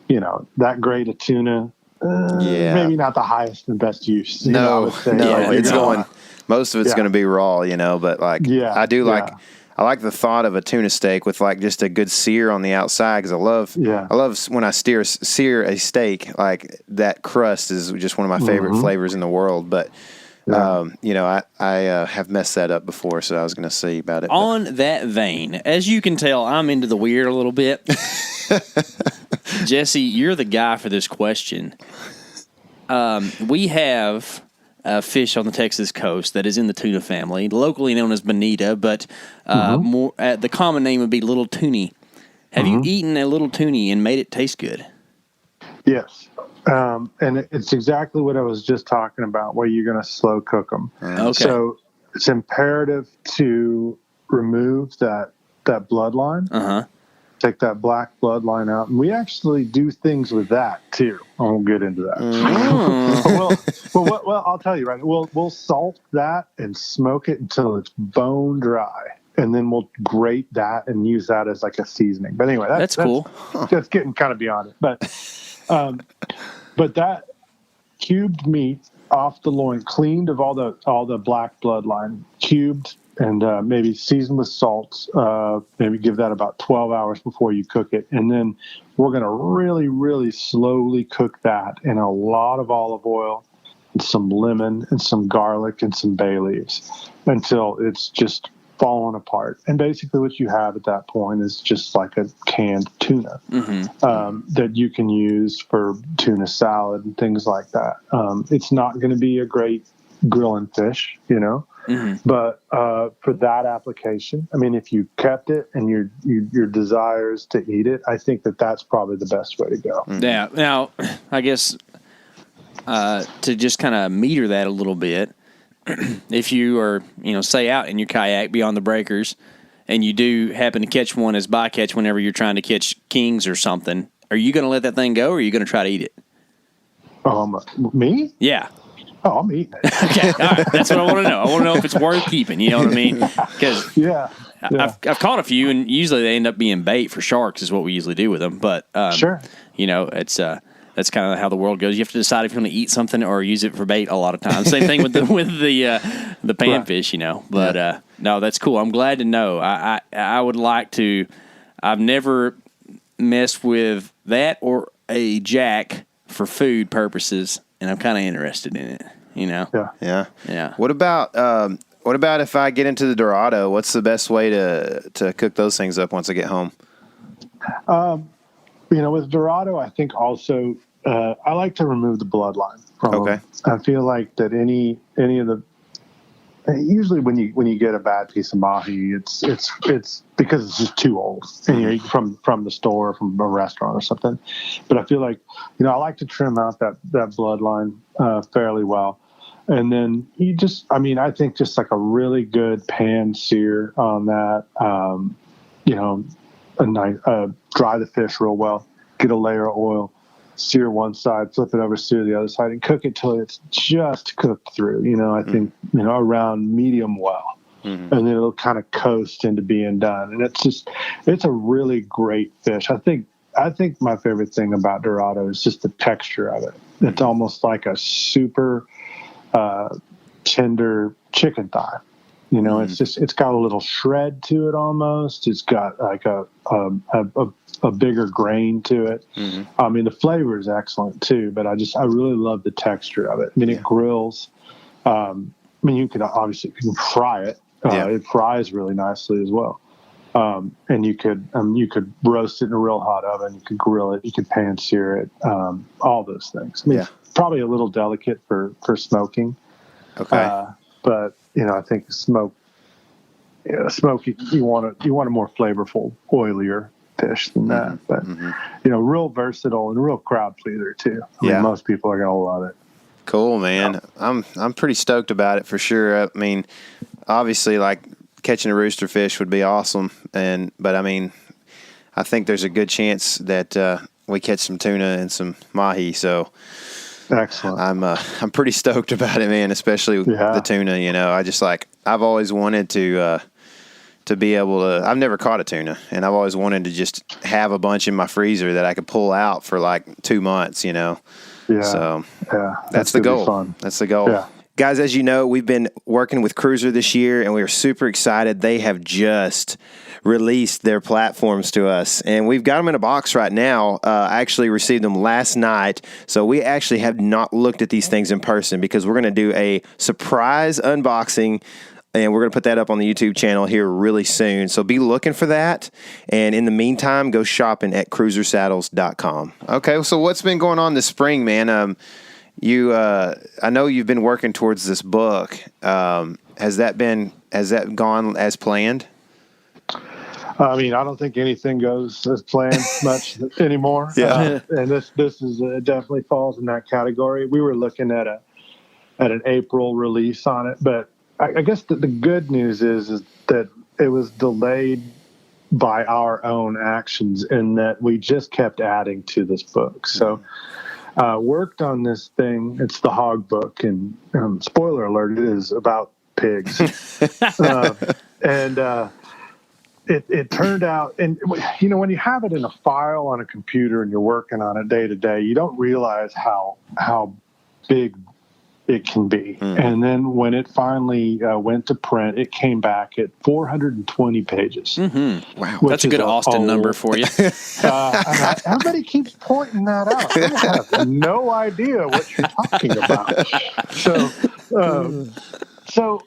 that grade of tuna, maybe not the highest and best use. Most of it's going to be raw, but I do I like the thought of a tuna steak with just a good sear on the outside, because I love when I sear a steak, that crust is just one of my favorite flavors in the world. But I have messed that up before, so I was going to see about it. On that vein, as you can tell, I'm into the weird a little bit. Jesse, you're the guy for this question. We have a fish on the Texas coast that is in the tuna family, locally known as bonita, but the common name would be little toonie. Have you eaten a little toonie and made it taste good? Yes. And it's exactly what I was just talking about, where you're going to slow cook them. Okay. So it's imperative to remove that bloodline. Take that black bloodline out. And we actually do things with that too. I won't get into that. Well, I'll tell you, right? We'll salt that and smoke it until it's bone dry. And then we'll grate that and use that as a seasoning. But anyway, that's cool. That's getting kind of beyond it. But that cubed meat off the loin, cleaned of all the black bloodline, cubed, and maybe season with salt. Maybe give that about 12 hours before you cook it. And then we're going to really, really slowly cook that in a lot of olive oil and some lemon and some garlic and some bay leaves until it's just falling apart. And basically what you have at that point is just like a canned tuna that you can use for tuna salad and things like that. It's not going to be a great grilling fish, But for that application, I mean, if you kept it and your desire is to eat it, I think that's probably the best way to go. Yeah. Now, I guess to just kind of meter that a little bit, if you are, say out in your kayak beyond the breakers, and you do happen to catch one as bycatch whenever you're trying to catch kings or something, are you going to let that thing go, or are you going to try to eat it? Me? Yeah. Oh, I'm eating it. Okay, all right. That's what I want to know. I want to know if it's worth keeping. You know what I mean? Because I've caught a few, and usually they end up being bait for sharks. Is what we usually do with them. But sure, it's that's kind of how the world goes. You have to decide if you want to eat something or use it for bait. A lot of times, same thing with the panfish. Right. But no, that's cool. I'm glad to know. I would like to. I've never messed with that or a jack for food purposes, and I'm kind of interested in it. Yeah. What about if I get into the Dorado? What's the best way to cook those things up once I get home? With Dorado, I think also I like to remove the bloodline from them. I feel like that any of the usually when you get a bad piece of mahi, it's because it's just too old, and you're eating from the store, from a restaurant or something. But I feel like I like to trim out that bloodline fairly well. And then I think just like a really good pan sear on that, a nice, dry the fish real well, get a layer of oil, sear one side, flip it over, sear the other side, and cook it till it's just cooked through. I think, around medium well. And then it'll kind of coast into being done. And it's a really great fish. I think my favorite thing about Dorado is just the texture of it. It's almost like a super tender chicken thigh. It's got a little shred to it almost. It's got like a bigger grain to it. I mean, the flavor is excellent too, but I really love the texture of it. I mean, it grills. You can fry it. It fries really nicely as well. And you could roast it in a real hot oven. You could grill it. You could pan sear it. All those things. I mean, probably a little delicate for smoking. Okay. But I think smoke. You want a more flavorful, oilier fish than that. But real versatile and real crowd pleaser too. I mean, most people are gonna love it. Cool, man. I'm pretty stoked about it for sure. I mean, obviously, like catching a rooster fish would be awesome, but I mean, I think there's a good chance that we catch some tuna and some mahi. So excellent. I'm pretty stoked about it, man. Especially the tuna. I've always wanted to be able to. I've never caught a tuna, and I've always wanted to just have a bunch in my freezer that I could pull out for like 2 months. Yeah. So that's the goal. That's the goal. Yeah. Guys, as you know, we've been working with Cruiser this year, and we are super excited. They have just released their platforms to us, and we've got them in a box right now. I actually received them last night, so we actually have not looked at these things in person because we're going to do a surprise unboxing, and we're going to put that up on the YouTube channel here really soon. So be looking for that, and in the meantime, go shopping at cruisersaddles.com. Okay, so what's been going on this spring, man? I know you've been working towards this book. Has that gone as planned? I mean, I don't think anything goes as planned much anymore. Yeah. And this is definitely falls in that category. We were looking at an April release on it, but I guess the good news is that it was delayed by our own actions, in that we just kept adding to this book. So. Worked on this thing. It's the hog book, and spoiler alert, it is about pigs. It turned out, and when you have it in a file on a computer and you're working on it day to day, you don't realize how big it can be. And then when it finally went to print, it came back at 420 pages. Wow, that's a good Austin number for you. Everybody keeps pointing that out. I have no idea what you're talking about. So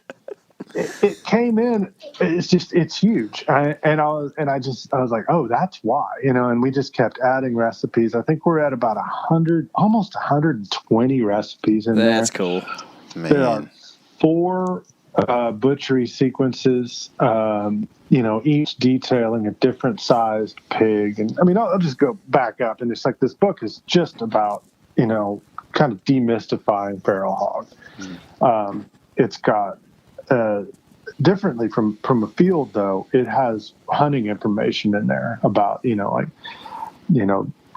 it came in. It's huge. I was like, oh, that's why, and we just kept adding recipes. I think we're at about 100, almost 120 recipes in there. That's cool. Man. There are 4 butchery sequences, each detailing a different sized pig. And I mean, I'll just go back up, and it's like this book is just about, kind of demystifying feral hog. It's got, differently from a field, though, it has hunting information in there about,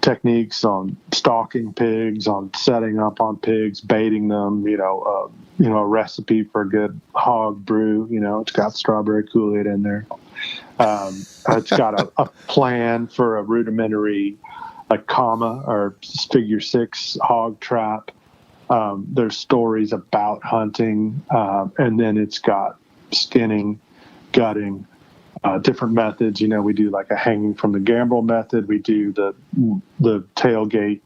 techniques on stalking pigs, on setting up on pigs, baiting them, a recipe for a good hog brew. It's got strawberry Kool-Aid in there. It's got a plan for a rudimentary, like comma or figure 6 hog trap. There's stories about hunting, and then it's got skinning, gutting, different methods. We do like a hanging from the gambrel method. We do the tailgate,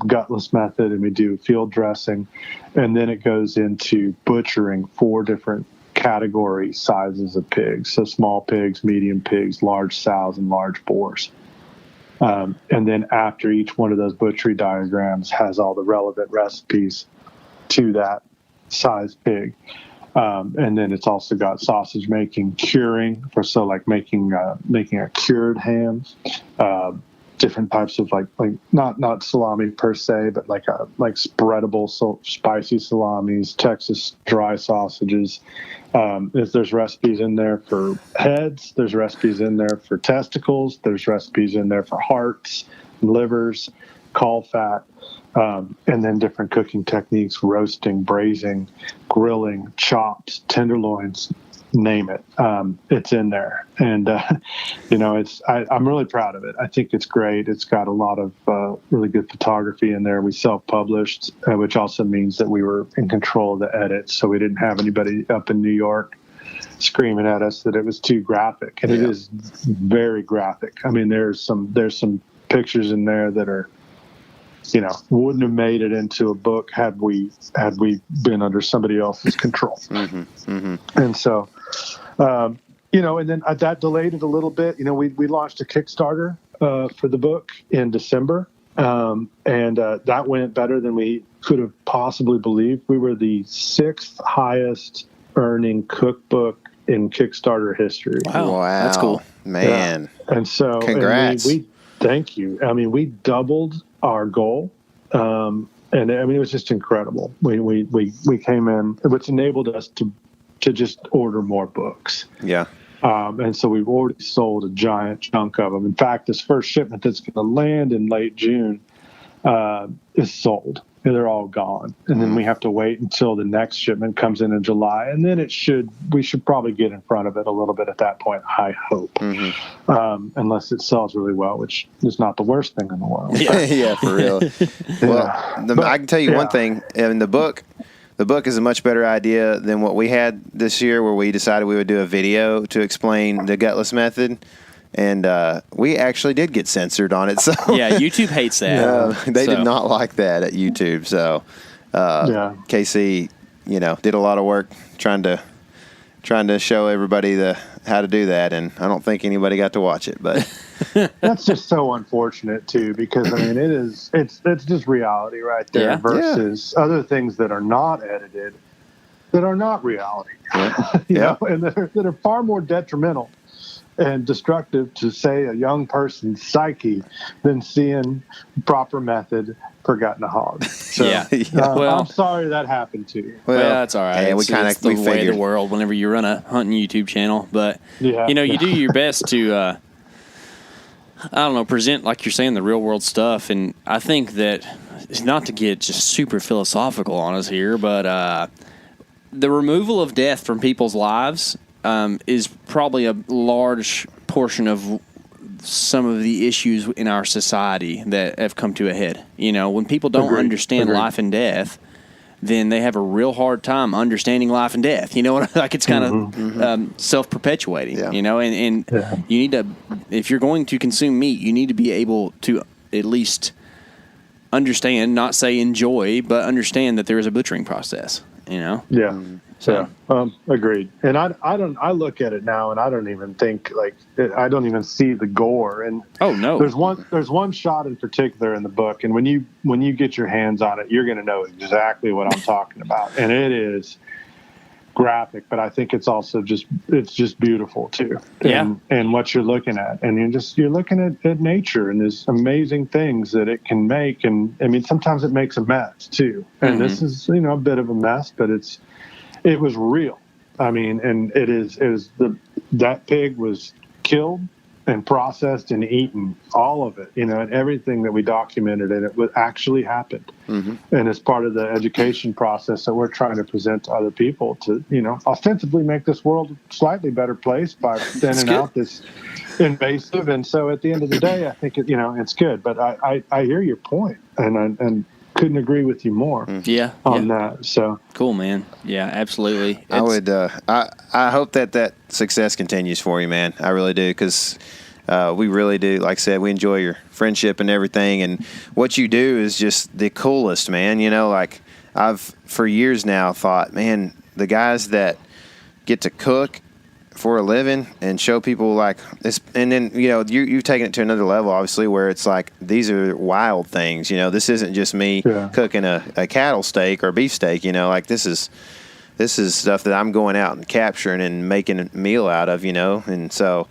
gutless method, and we do field dressing. And then it goes into butchering 4 different category sizes of pigs. So small pigs, medium pigs, large sows, and large boars. And then after each one of those butchery diagrams has all the relevant recipes to that size pig. And then it's also got sausage making, curing making a cured ham, different types of like not salami per se, but like spreadable spicy salamis, Texas dry sausages. There's recipes in there for heads. There's recipes in there for testicles. There's recipes in there for hearts, livers, caul fat. And then different cooking techniques, roasting, braising, grilling, chops, tenderloins, name it. It's in there. And, I'm really proud of it. I think it's great. It's got a lot of really good photography in there. We self-published, which also means that we were in control of the edits. So we didn't have anybody up in New York screaming at us that it was too graphic. And It is very graphic. I mean, there's some pictures in there that are, wouldn't have made it into a book had we been under somebody else's control. Mm-hmm, mm-hmm. And so, and then that delayed it a little bit. We launched a Kickstarter for the book in December, and that went better than we could have possibly believed. We were the 6th highest earning cookbook in Kickstarter history. Wow. That's cool, man. Yeah. And so, congrats. We thank you. I mean, we doubled our goal. And I mean, it was just incredible. We came in, which enabled us to just order more books. Yeah. And so we've already sold a giant chunk of them. In fact, this first shipment that's going to land in late June is sold. And they're all gone. And then we have to wait until the next shipment comes in July. And then we should probably get in front of it a little bit at that point, I hope. Mm-hmm. Unless it sells really well, which is not the worst thing in the world. Yeah, for real. Well, I can tell you one thing. In the book is a much better idea than what we had this year, where we decided we would do a video to explain the gutless method. And we actually did get censored on it. So yeah, YouTube hates that. They did not like that at YouTube. So KC, did a lot of work trying to show everybody how to do that, and I don't think anybody got to watch it. But that's just so unfortunate too, because I mean, it's just reality right there versus other things that are not edited, that are not reality. Yeah. And that are far more detrimental and destructive to, say, a young person's psyche than seeing proper method for gutting a hog. So, I'm sorry that happened to you. Well, that's all right. Yeah, it's the way of the world whenever you run a hunting YouTube channel. But, you do your best to, present, like you're saying, the real world stuff. And I think that, not to get just super philosophical on us here, but the removal of death from people's lives is probably a large portion of some of the issues in our society that have come to a head. When people don't understand life and death, then they have a real hard time understanding life and death. It's kind of self-perpetuating, and you need to, if you're going to consume meat, you need to be able to at least understand, not say enjoy, but understand that there is a butchering process, Yeah. So agreed. And I look at it now and I don't even think I don't even see the gore. And there's one shot in particular in the book, and when you get your hands on it, you're going to know exactly what I'm talking about. And it is graphic, but I think it's also just beautiful too. And what you're looking at, and you're looking at nature and there's amazing things that it can make. And I mean, sometimes it makes a mess too. And this is, a bit of a mess, but it was real. I mean, and that pig was killed and processed and eaten, all of it, and everything that we documented, and it actually happened. And it's part of the education process that we're trying to present to other people to, ostensibly make this world a slightly better place by thinning out this invasive. And so at the end of the day, I think it's good. But I hear your point, and couldn't agree with you more. On that. So cool, man. Yeah, absolutely. I would. I hope that success continues for you, man. I really do, because we really do. Like I said, we enjoy your friendship and everything, and what you do is just the coolest, man. Like I've for years now thought, man, the guys that get to cook for a living and show people like this, and then you've taken it to another level, obviously, where it's like these are wild things. This isn't just me cooking a cattle steak or beef steak. Like this is stuff that I'm going out and capturing and making a meal out of. And so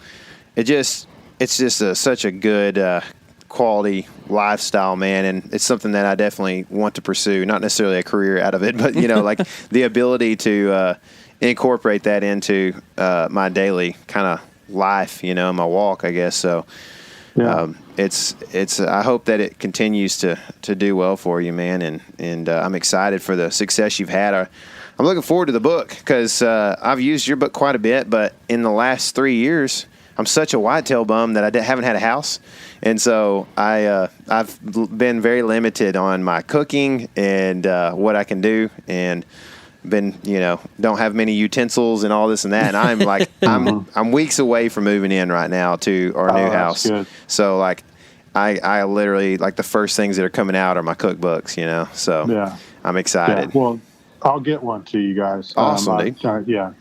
it's just such a good quality lifestyle, man, and it's something that I definitely want to pursue. Not necessarily a career out of it, but like the ability to incorporate that into my daily kind of life, my walk, I guess. So it's I hope that it continues to do well for you, man, and I'm excited for the success you've had. I'm looking forward to the book, because I've used your book quite a bit, but in the last 3 years, I'm such a whitetail bum that I haven't had a house, and so I've been very limited on my cooking and what I can do, and been don't have many utensils and all this and that, and I'm like I'm weeks away from moving in right now to our new house. Good. So like I literally, like, the first things that are coming out are my cookbooks, so I'm excited. Well, I'll get one to you guys. Awesome, dude. Yeah.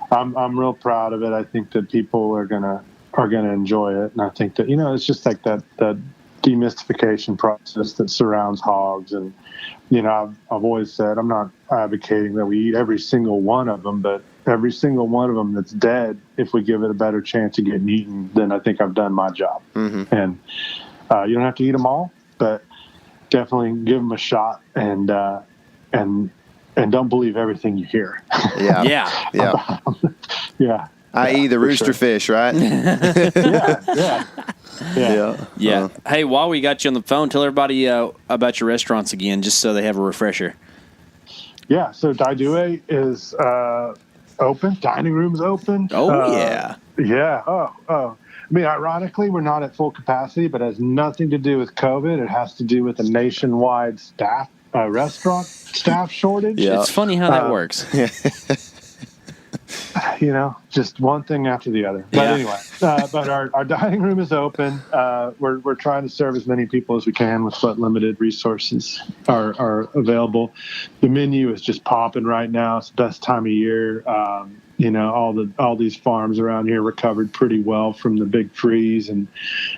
I'm real proud of it. I think that people are gonna enjoy it, and I think that it's just like that demystification process that surrounds hogs. And I've always said I'm not advocating that we eat every single one of them, but every single one of them that's dead, if we give it a better chance of getting eaten, then I think I've done my job. And you don't have to eat them all, but definitely give them a shot, and don't believe everything you hear. Yeah. I.e. the rooster fish, right? Yeah. Hey, while we got you on the phone, tell everybody about your restaurants again, just so they have a refresher. Yeah, so Daidue is open. Dining room's open. Yeah. Oh. I mean, ironically, we're not at full capacity, but it has nothing to do with COVID. It has to do with a nationwide restaurant staff shortage. Yeah. It's funny how that works. Just one thing after the other. But anyway, but our dining room is open. We're trying to serve as many people as we can with what limited resources are available. The menu is just popping right now. It's the best time of year. All these farms around here recovered pretty well from the big freeze, and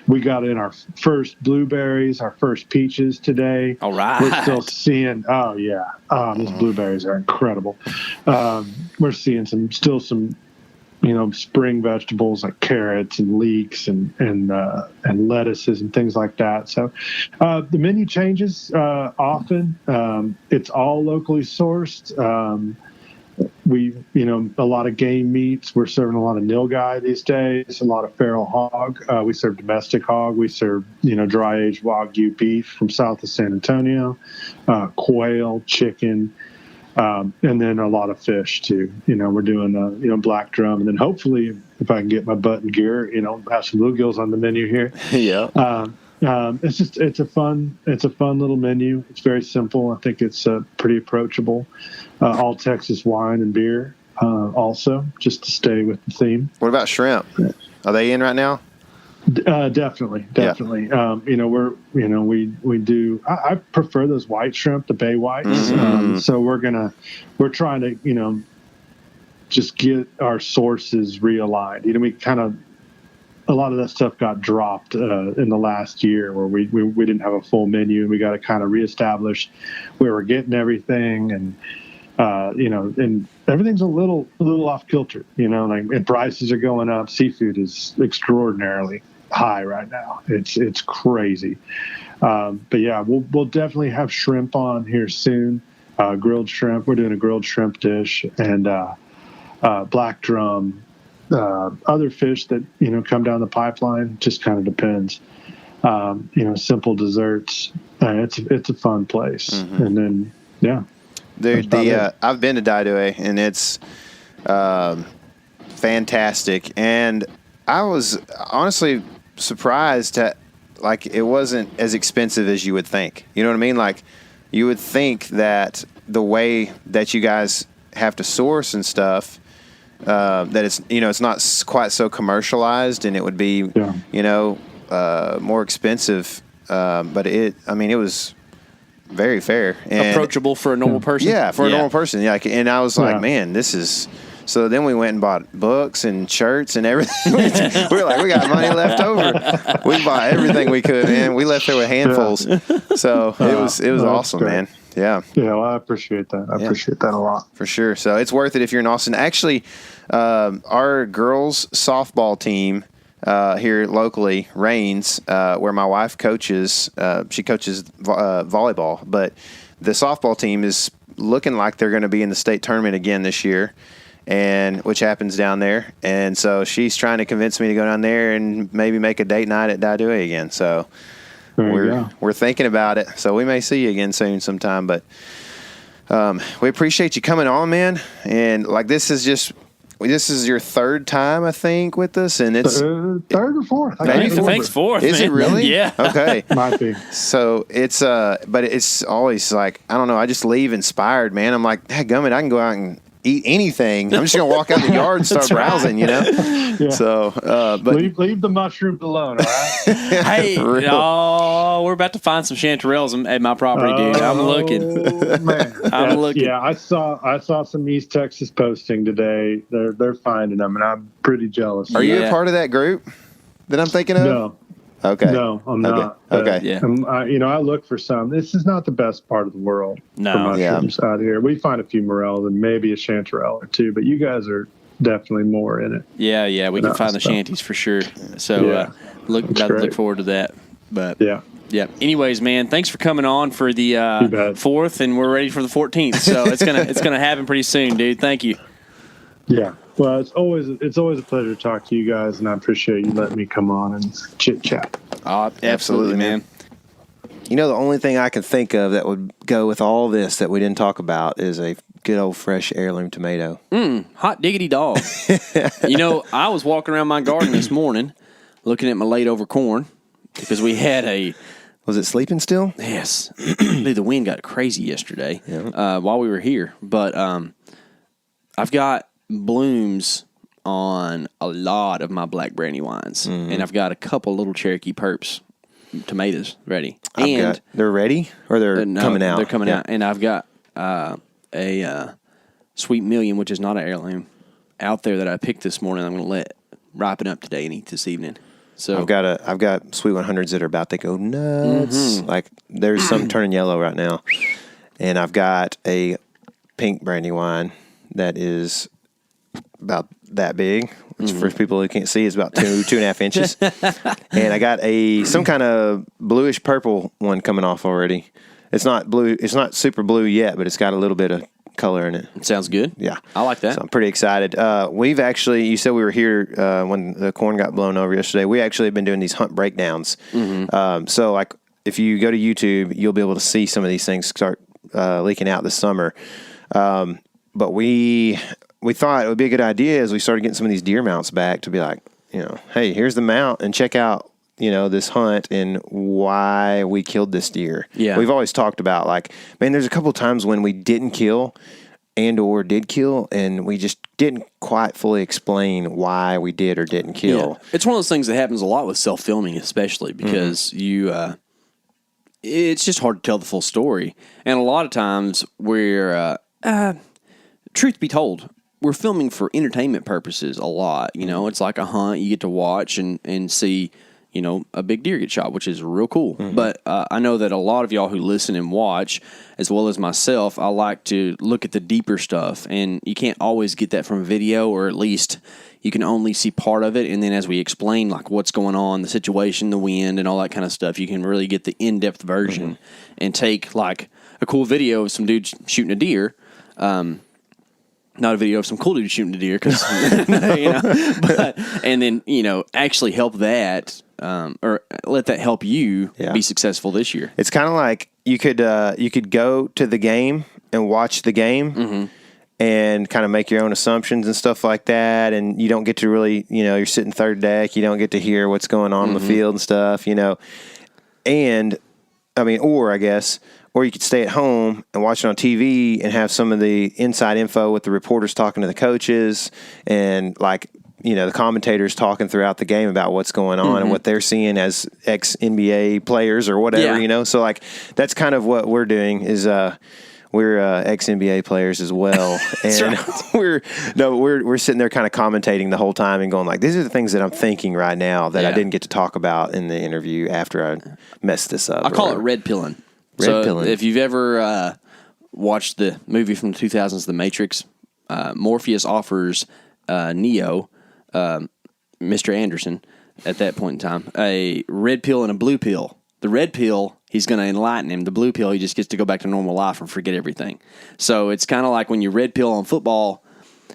we got in our first blueberries, our first peaches today. All right. We're still seeing, these blueberries are incredible. We're seeing some spring vegetables like carrots and leeks and lettuces and things like that. So the menu changes often. It's all locally sourced. We, a lot of game meats. We're serving a lot of nilgai these days, a lot of feral hog. We serve domestic hog. We serve, dry-aged Wagyu beef from south of San Antonio, quail, chicken, and then a lot of fish, too. We're doing, black drum. And then hopefully, if I can get my butt in gear, have some bluegills on the menu here. Yeah. It's a fun little menu. It's very simple. I think it's pretty approachable. All Texas wine and beer, also, just to stay with the theme. What about shrimp? Are they in right now? Definitely. Yeah. We do. I prefer those white shrimp, the bay whites. So we're trying to, just get our sources realigned. We kind of, a lot of that stuff got dropped in the last year where we didn't have a full menu, and we got to kind of reestablish where we're getting everything, and and everything's a little off kilter, and prices are going up. Seafood is extraordinarily high right now. It's crazy. But yeah, we'll definitely have shrimp on here soon. Grilled shrimp. We're doing a grilled shrimp dish, and black drum. Other fish that come down the pipeline, just kind of depends. Simple desserts. It's a fun place. And then I've been to Daidue, and it's fantastic. And I was honestly surprised that it wasn't as expensive as you would think. You know what I mean? Like, you would think that the way that you guys have to source and stuff, that it's it's not quite so commercialized, and it would be more expensive. But it was very fair and approachable for a normal person. Yeah, for a normal person. Yeah, and I was like, man, this is. So then we went and bought books and shirts and everything. We were like, we got money left over. We bought everything we could, man. We left there with handfuls. So it was awesome, man. Yeah. Yeah, well, I appreciate that. I appreciate that a lot. For sure. So it's worth it if you're in Austin. Actually, our girls' softball team here locally, Rains, where my wife coaches, she coaches volleyball, but the softball team is looking like they're going to be in the state tournament again this year, and which happens down there. And so she's trying to convince me to go down there and maybe make a date night at Daidue again. So we're thinking about it. So we may see you again soon sometime. But we appreciate you coming on, man. And this is your third time, I think, with us, and it's third or fourth. Thanks, fourth. Is it really? Yeah. Okay. Might be. So it's but it's always like, I don't know. I just leave inspired, man. I'm like, dadgummit, I can go out and eat anything. I'm just gonna walk out in the yard and start browsing, Yeah. So, but leave the mushrooms alone. All right. Hey, we're about to find some chanterelles at my property, dude. I'm looking. Man. I'm looking. Yeah, I saw some East Texas posting today. They're finding them, and I'm pretty jealous. Are you a part of that group that I'm thinking of? No. Okay. No, I'm not. Okay. Yeah. I look for some. This is not the best part of the world for mushrooms out here. We find a few morels and maybe a chanterelle or two, but you guys are definitely more in it. Yeah, we can find the shanties for sure. So look forward to that. But yeah. Anyways, man, thanks for coming on for the 4th, and we're ready for the 14th. So it's gonna happen pretty soon, dude. Thank you. Yeah. Well, it's always a pleasure to talk to you guys, and I appreciate you letting me come on and chit chat. Absolutely, man. The only thing I can think of that would go with all this that we didn't talk about is a good old fresh heirloom tomato. Hot diggity dog. I was walking around my garden this morning looking at my late over corn because we had a... Was it sleeping still? Yes. Dude, the wind got crazy yesterday while we were here. But I've got blooms on a lot of my black brandy wines, and I've got a couple little Cherokee Purps tomatoes ready. They're ready, or they're coming out? They're coming out, and I've got a Sweet Million, which is not an heirloom, out there that I picked this morning. I'm going to let ripen up today and eat this evening. So I've got Sweet 100s that are about to go nuts. Like, there's some turning yellow right now, and I've got a pink brandy wine that is about that big, which for people who can't see is about 2.5 inches. And I got some kind of bluish purple one coming off already. It's not blue. It's not super blue yet, but it's got a little bit of color in it. It sounds good. Yeah. I like that. So I'm pretty excited. We've actually, you said we were here when the corn got blown over yesterday. We actually have been doing these hunt breakdowns. So like, if you go to YouTube, you'll be able to see some of these things start leaking out this summer. But we thought it would be a good idea as we started getting some of these deer mounts back to be like, hey, here's the mount, and check out, this hunt and why we killed this deer. Yeah. We've always talked about, like, man, there's a couple of times when we didn't kill, and or did kill, and we just didn't quite fully explain why we did or didn't kill. Yeah. It's one of those things that happens a lot with self-filming, especially because it's just hard to tell the full story. And a lot of times truth be told, we're filming for entertainment purposes a lot. It's like a hunt. You get to watch and see, a big deer get shot, which is real cool. But I know that a lot of y'all who listen and watch, as well as myself, I like to look at the deeper stuff. And you can't always get that from video, or at least you can only see part of it. And then as we explain like what's going on, the situation, the wind, and all that kind of stuff, you can really get the in-depth version and take like a cool video of some dude shooting a deer. Not a video of some cool dude shooting a deer, because and then actually help that or let that help you be successful this year. It's kind of like you could go to the game and watch the game and kind of make your own assumptions and stuff like that, and you don't get to really you're sitting third deck, you don't get to hear what's going on in the field and stuff, and I mean, or you could stay at home and watch it on TV and have some of the inside info with the reporters talking to the coaches and the commentators talking throughout the game about what's going on and what they're seeing as ex-NBA players or whatever, So that's kind of what we're doing is we're ex-NBA players as well. And we're sitting there kind of commentating the whole time and going like, these are the things that I'm thinking right now that I didn't get to talk about in the interview after I messed this up. I call it red pilling. If you've ever watched the movie from the 2000s, The Matrix, Morpheus offers Neo, Mr. Anderson, at that point in time, a red pill and a blue pill. The red pill, he's going to enlighten him. The blue pill, he just gets to go back to normal life and forget everything. So it's kind of like when you red pill on football.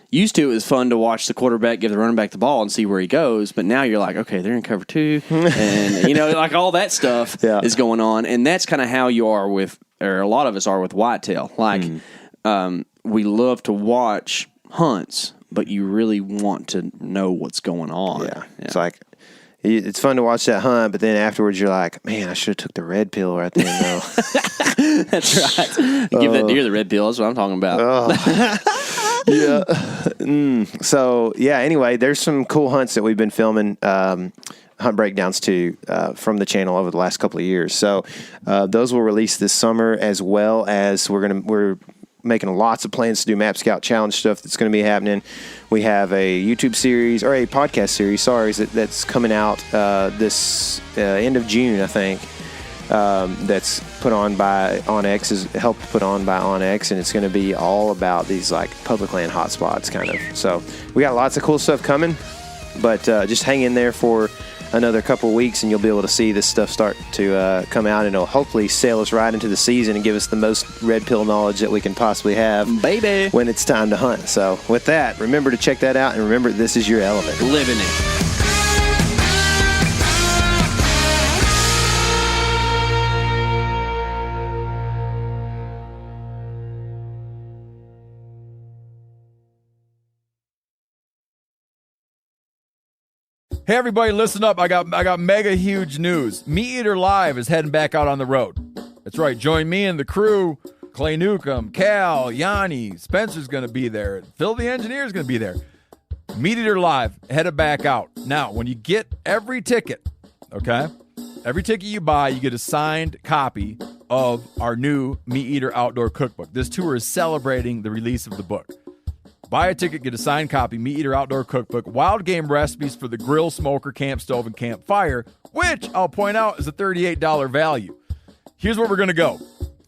Used to, it was fun to watch the quarterback give the running back the ball and see where he goes, but now you're like, okay, they're in cover 2, and like all that stuff is going on, and that's kind of how you are with, or a lot of us are with whitetail. We love to watch hunts, but you really want to know what's going on. Yeah. It's like, it's fun to watch that hunt, but then afterwards you're like, man, I should have took the red pill right then, though. That's right. Give that deer the red pill. That's what I'm talking about. So, anyway, there's some cool hunts that we've been filming, hunt breakdowns too, from the channel over the last couple of years. So, those will release this summer, as well as we're making lots of plans to do Map Scout Challenge stuff that's going to be happening. We have a YouTube series, or a podcast series, that's coming out this end of June, I think. That's put on by OnX, is helped put on by OnX, and it's going to be all about these public land hotspots kind of. So we got lots of cool stuff coming, but just hang in there for another couple of weeks and you'll be able to see this stuff start to come out, and it'll hopefully sail us right into the season and give us the most red pill knowledge that we can possibly have, baby, when it's time to hunt. So with that, remember to check that out, and remember, this is your element. Living it. Hey everybody, listen up. I got mega huge news. Meat Eater Live is heading back out on the road. That's right. Join me and the crew. Clay Newcomb, Cal, Yanni, Spencer's going to be there. Phil the engineer's going to be there. Meat Eater Live headed back out. Now, when you get every ticket, okay? Every ticket you buy, you get a signed copy of our new Meat Eater Outdoor Cookbook. This tour is celebrating the release of the book. Buy a ticket, get a signed copy, Meat Eater Outdoor Cookbook, wild game recipes for the grill, smoker, camp stove, and campfire, which I'll point out is a $38 value. Here's where we're going to go.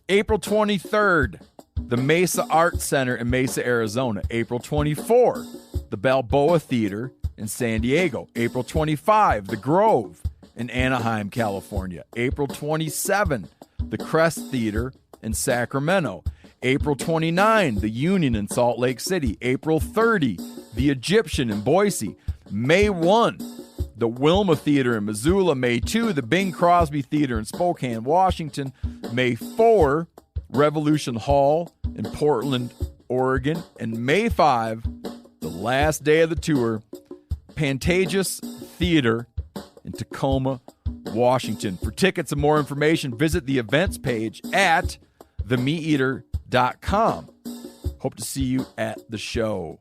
April 23rd, the Mesa Art Center in Mesa, Arizona. April 24th, the Balboa Theater in San Diego. April 25, the Grove in Anaheim, California. April 27, the Crest Theater in Sacramento. April 29, the Union in Salt Lake City. April 30, the Egyptian in Boise. May 1, the Wilma Theater in Missoula. May 2, the Bing Crosby Theater in Spokane, Washington. May 4, Revolution Hall in Portland, Oregon. And May 5, the last day of the tour, Pantages Theater in Tacoma, Washington. For tickets and more information, visit the events page at themeateater.com. Hope to see you at the show.